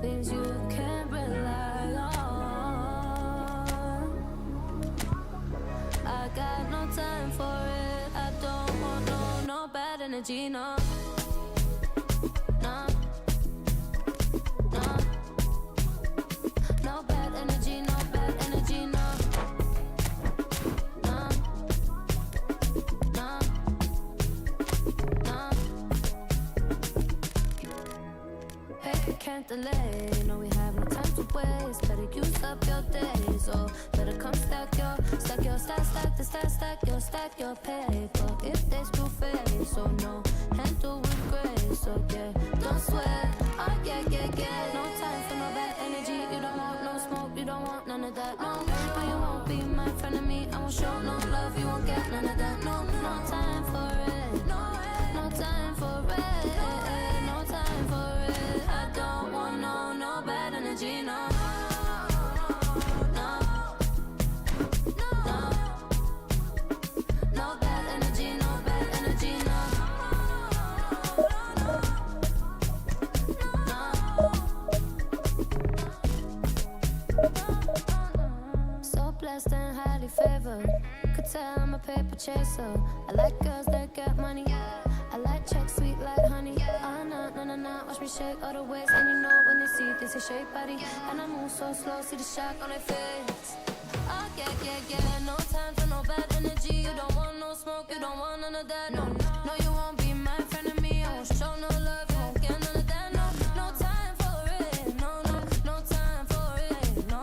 things you can't rely on. I got no time for it. I don't want no bad energy, no. No. No bad energy, no bad energy, no. No. Hey, can't delay. No, we have no time to waste. Better use up your days, or better come stack your paper. If they screw face, so no, handle with grace, so yeah, don't sweat. Oh yeah. No time for no bad energy. You don't want no smoke, you don't want none of that. No, you won't be my friend of me. I won't show no love, you won't get none of that. No time for it. No time for it. No time for it. I don't want no bad energy. No. No bad energy, no bad energy, no. So blessed and highly favored. Could tell I'm a paper chaser. I like girls that got money. I like checks sweet like honey. Oh no, watch me shake all the ways. And you know when they see this, they shake body. And I move so slow, see the shock on their face. Oh yeah. No time for no bad energy. You don't want no smoke, you don't want none of that. No, you won't be my friend of me. I won't show no love, you won't get none of that. No time for it. No time for it. No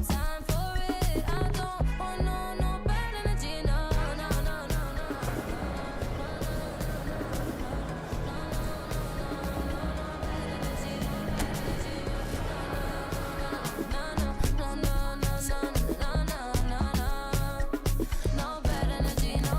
time for it. I don't want no bad energy. No. No bad energy, no.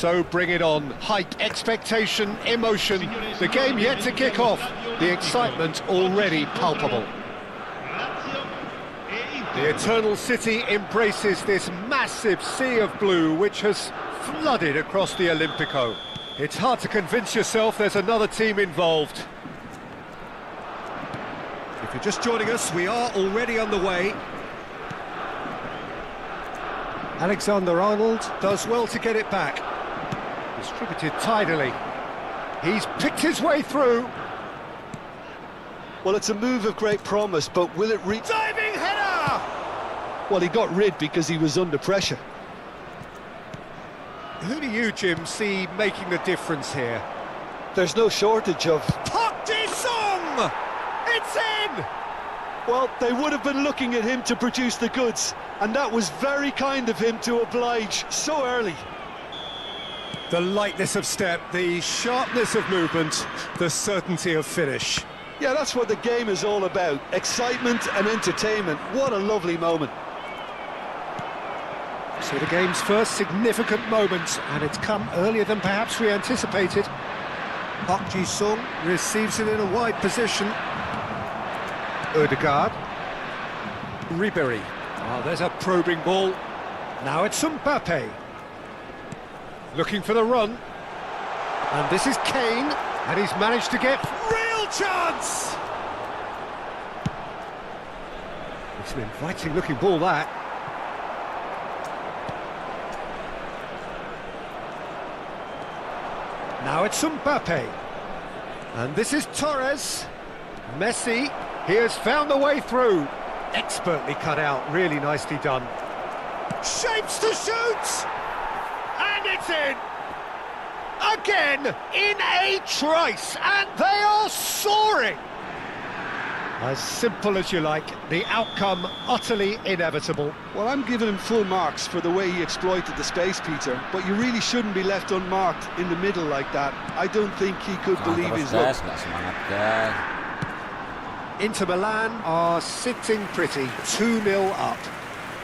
So bring it on. Hype, expectation, emotion. The game yet to kick off. The excitement already palpable. Lazio e Inter. The Eternal City embraces this massive sea of blue which has flooded across the Olimpico. It's hard to convince yourself there's another team involved. If you're just joining us, we are already on the way. Alexander-Arnold does well to get it back. Distributed tidily. He's picked his way through. Well, it's a move of great promise, but will it reach? Diving header! Well, he got rid because he was under pressure. Who do you, Jim, see making the difference here? There's no shortage of... Park Ji-sung! It's in! Well, they would have been looking at him to produce the goods, and that was very kind of him to oblige so early. The lightness of step, the sharpness of movement, the certainty of finish. Yeah, that's what the game is all about. Excitement and entertainment. What a lovely moment. So the game's first significant moment, and it's come earlier than perhaps we anticipated. Park Ji-sung receives it in a wide position. Ødegaard. Ribéry. Oh, there's a probing ball. Now it's Mbappe. Looking for the run. And this is Kane, and he's managed to get real chance! It's an inviting looking ball, that. Now it's Mbappe. And this is Torres. Messi, he has found the way through. Expertly cut out, really nicely done. Shapes to shoot! And it's in! Again, in a trice, and they are soaring! As simple as you like, the outcome utterly inevitable. Well, I'm giving him full marks for the way he exploited the space, Peter, but you really shouldn't be left unmarked in the middle like that. I don't think he could believe his luck. Nggak semangat, guys. Inter Milan are sitting pretty, 2-0 up.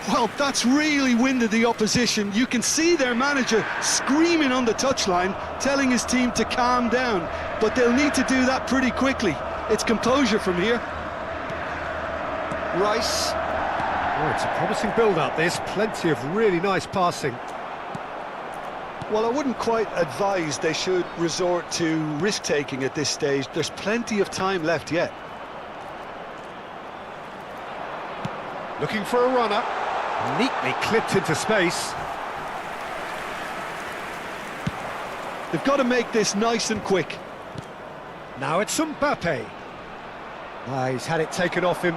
Well, that's really winded the opposition. You can see their manager screaming on the touchline, telling his team to calm down, but they'll need to do that pretty quickly. It's composure from here. Rice. Oh, it's a promising build-up. There's plenty of really nice passing. Well, I wouldn't quite advise they should resort to risk-taking at this stage. There's plenty of time left yet. Looking for a runner. Neatly clipped into space. They've got to make this nice and quick. Now it's Mbappe. Ah, he's had it taken off him.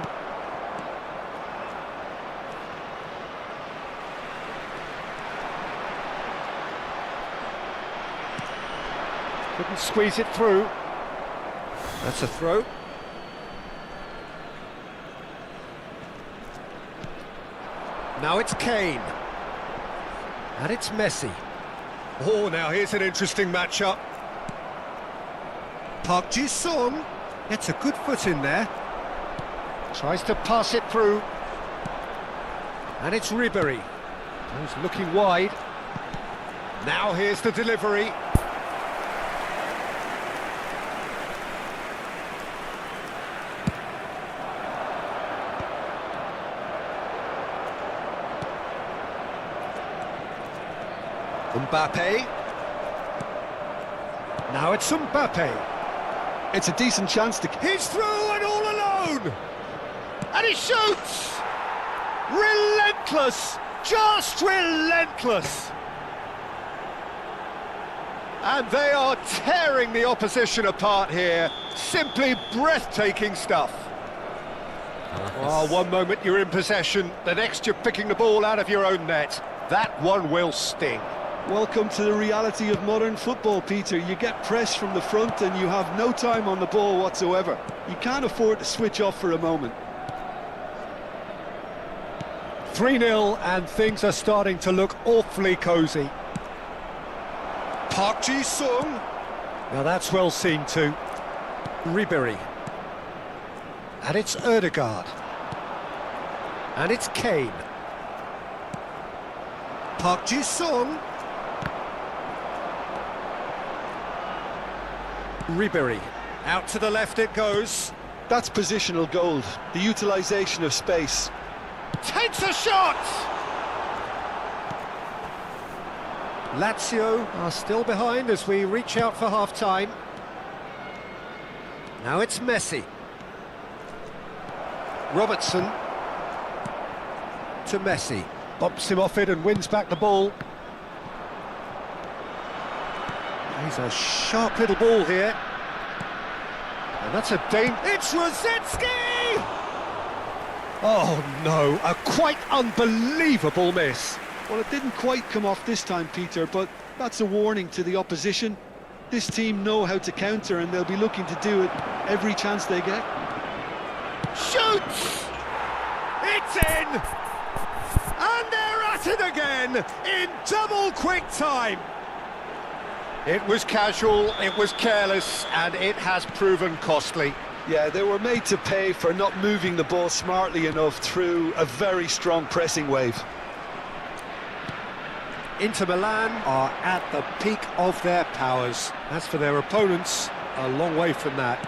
Couldn't squeeze it through. That's a throw. Now it's Kane. And it's Messi. Oh, now here's an interesting matchup. Park Ji-sung gets a good foot in there. Tries to pass it through. And it's Ribéry. He's looking wide. Now here's the delivery. Mbappe. Now it's Mbappe. It's a decent chance to... He's through and all alone! And he shoots! Relentless! Just relentless! And they are tearing the opposition apart here. Simply breathtaking stuff. Oh, one moment you're in possession, the next you're picking the ball out of your own net. That one will sting. Welcome to the reality of modern football, Peter. You get pressed from the front and you have no time on the ball whatsoever. You can't afford to switch off for a moment. 3-0 and things are starting to look awfully cosy. Park Ji-sung. Now that's well seen too. Ribéry. And it's Ødegaard. And it's Kane. Park Ji-sung. Ribery. Out to the left it goes. That's positional gold, the utilisation of space. Takes a shot! Lazio are still behind as we reach out for half-time. Now it's Messi. Robertson to Messi. Bumps him off it and wins back the ball. He's a sharp little ball here. And that's a It's Rosetsky! Oh no, a quite unbelievable miss. Well, it didn't quite come off this time, Peter, but that's a warning to the opposition. This team know how to counter and they'll be looking to do it every chance they get. Shoots! It's in! And they're at it again in double quick time. It was casual, it was careless, and it has proven costly. Yeah, they were made to pay for not moving the ball smartly enough through a very strong pressing wave. Inter Milan are at the peak of their powers. As for their opponents, a long way from that.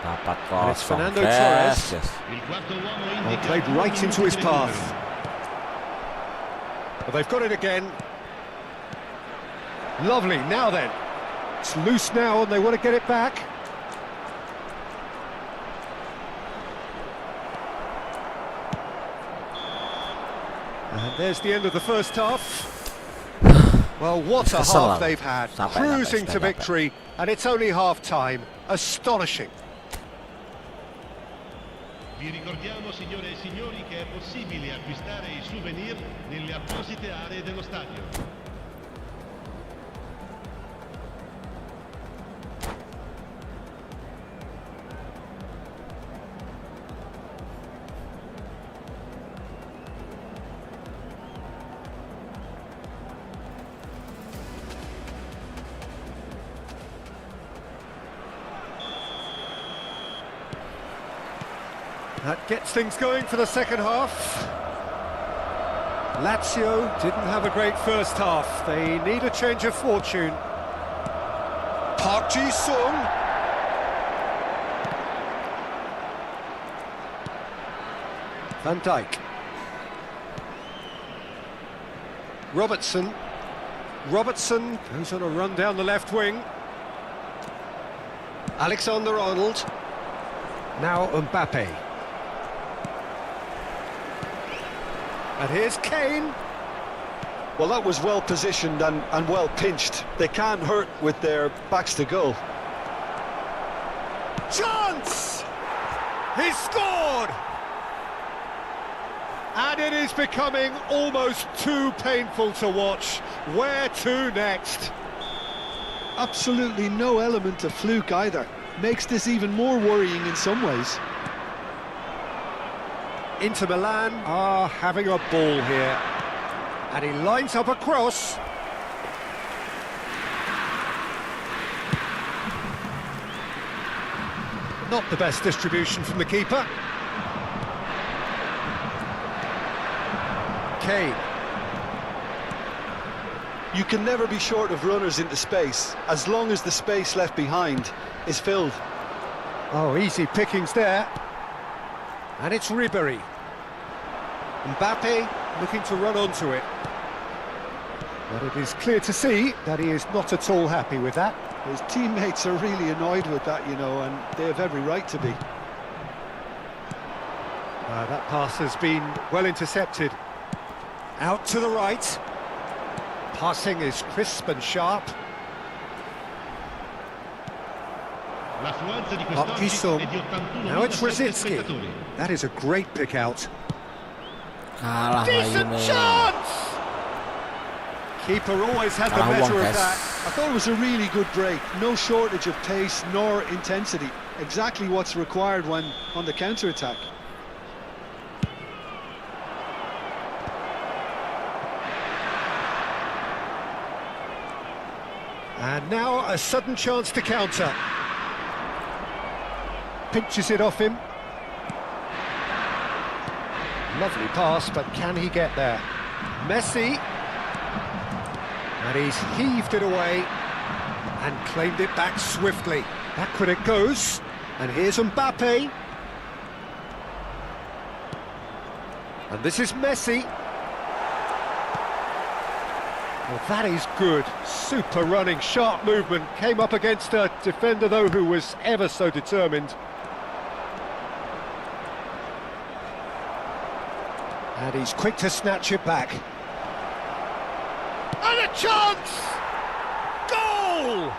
And it's Fernando Torres. Il quarto uomo Well, indica played un right minuto into his di path. recupero. But they've got it again. Lovely, now then. It's loose now and they want to get it back. And there's the end of the first half. Well, what a half they've had. Cruising to victory, and it's only half-time. Astonishing. Vi ricordiamo, signore e signori, che è possibile acquistare i souvenir nelle apposite aree dello stadio. That gets things going for the second half. Lazio didn't have a great first half. They need a change of fortune. Park Ji-sung. Van Dijk. Robertson. Robertson goes on a run down the left wing. Alexander-Arnold. Now Mbappe. And here's Kane. Well, that was well positioned and well pinched. They can't hurt with their backs to goal. Chance! He's scored! And it is becoming almost too painful to watch. Where to next? Absolutely no element of fluke either. Makes this even more worrying in some ways. Inter Milan are having a ball here. And he lines up a cross. Not the best distribution from the keeper. Kane. You can never be short of runners into space, as long as the space left behind is filled. Oh, easy pickings there. And it's Ribery. Mbappe looking to run onto it. But it is clear to see that he is not at all happy with that. His teammates are really annoyed with that, you know, and they have every right to be. That pass has been well intercepted. Out to the right. Passing is crisp and sharp. L'affluenza di Park quest'oggi Ji-sung. è di Now it's 81.7 Rositsky. spettatori. That is a great pick out. Kalah Decent lagi chance! Keeper always had the Kalah measure uang, of guys. that. I thought it was a really good break. No shortage of pace nor intensity. Exactly what's required when on the counter-attack. And now a sudden chance to counter. Pinches it off him. Lovely pass, but can he get there? Messi. And he's heaved it away and claimed it back swiftly. Backward it goes, and here's Mbappe. And this is Messi. Well, that is good. Super running, sharp movement. Came up against a defender, though, who was ever so determined. And he's quick to snatch it back. And a chance! Goal!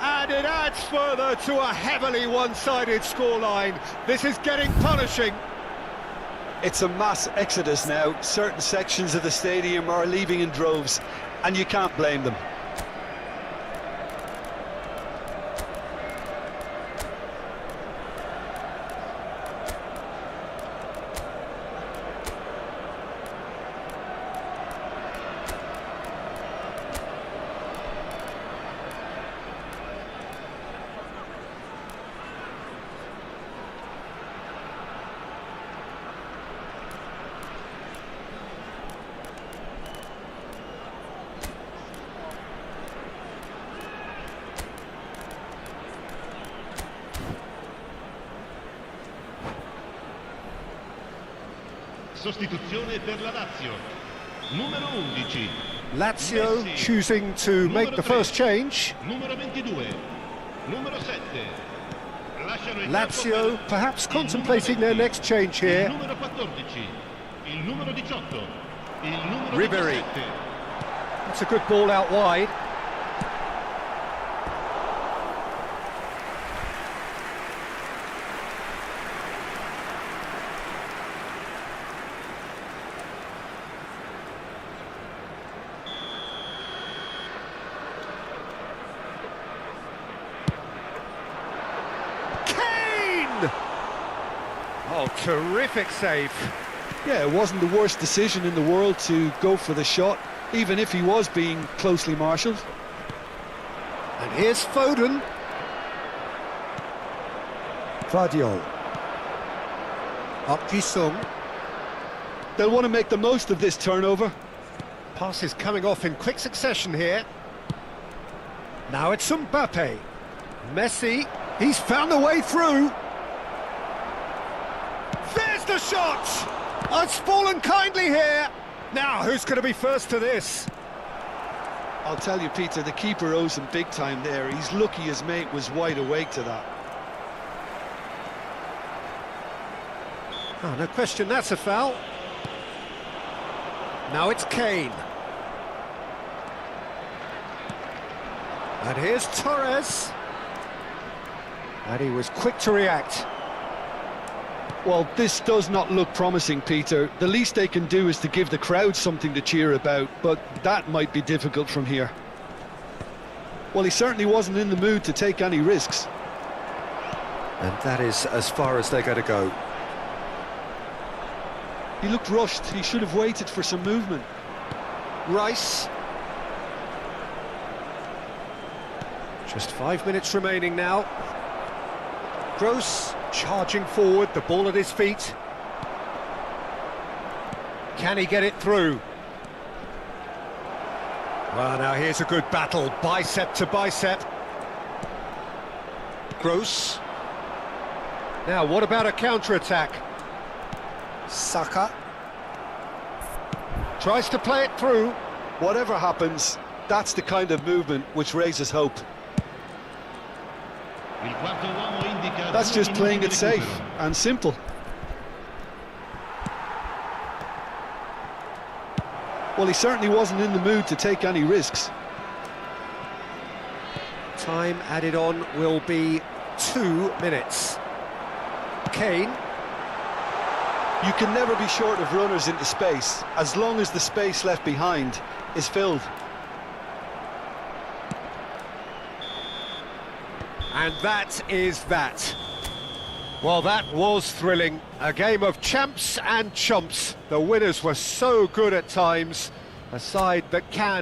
And it adds further to a heavily one-sided scoreline. This is getting punishing. It's a mass exodus now. Certain sections of the stadium are leaving in droves, and you can't blame them. Sostituzione per la Lazio. Numero 11. Lazio Messi. choosing to make Numero the 3. first change. Numero 22. Numero 7. Lasciano il Lazio campo per perhaps il numero contemplating their 20, next change Il here. numero 14. Il numero 18. Il numero Ribery. 17. That's a good ball out wide. Oh, terrific save. Yeah, it wasn't the worst decision in the world to go for the shot, even if he was being closely marshalled. And here's Foden. Vardiol. Up Ji-sung. They'll want to make the most of this turnover. Passes coming off in quick succession here. Now it's Mbappe. Messi, he's found a way through. There's the shot! Oh, it's fallen kindly here. Now, who's going to be first to this? I'll tell you, Peter, the keeper owes him big time there. He's lucky his mate was wide awake to that. Oh, no question, that's a foul. Now it's Kane. And here's Torres. And he was quick to react. Well, this does not look promising, Peter. The least they can do is to give the crowd something to cheer about, but that might be difficult from here. Well, he certainly wasn't in the mood to take any risks. And that is as far as they're going to go. He looked rushed. He should have waited for some movement. Rice. Just 5 minutes remaining now. Gross charging forward, the ball at his feet. Can he get it through? Well, now here's a good battle, bicep to bicep. Gross. Now, what about a counter-attack? Saka. Tries to play it through. Whatever happens, that's the kind of movement which raises hope. Il quarto uomo indica That's 2 just minuti playing di it safe recupero. and simple. Well, he certainly wasn't in the mood to take any risks. Time added on will be 2 minutes. Kane. You can never be short of runners into space, as long as the space left behind is filled. And that is that. Well, that was thrilling. A game of champs and chumps. The winners were so good at times. A side that can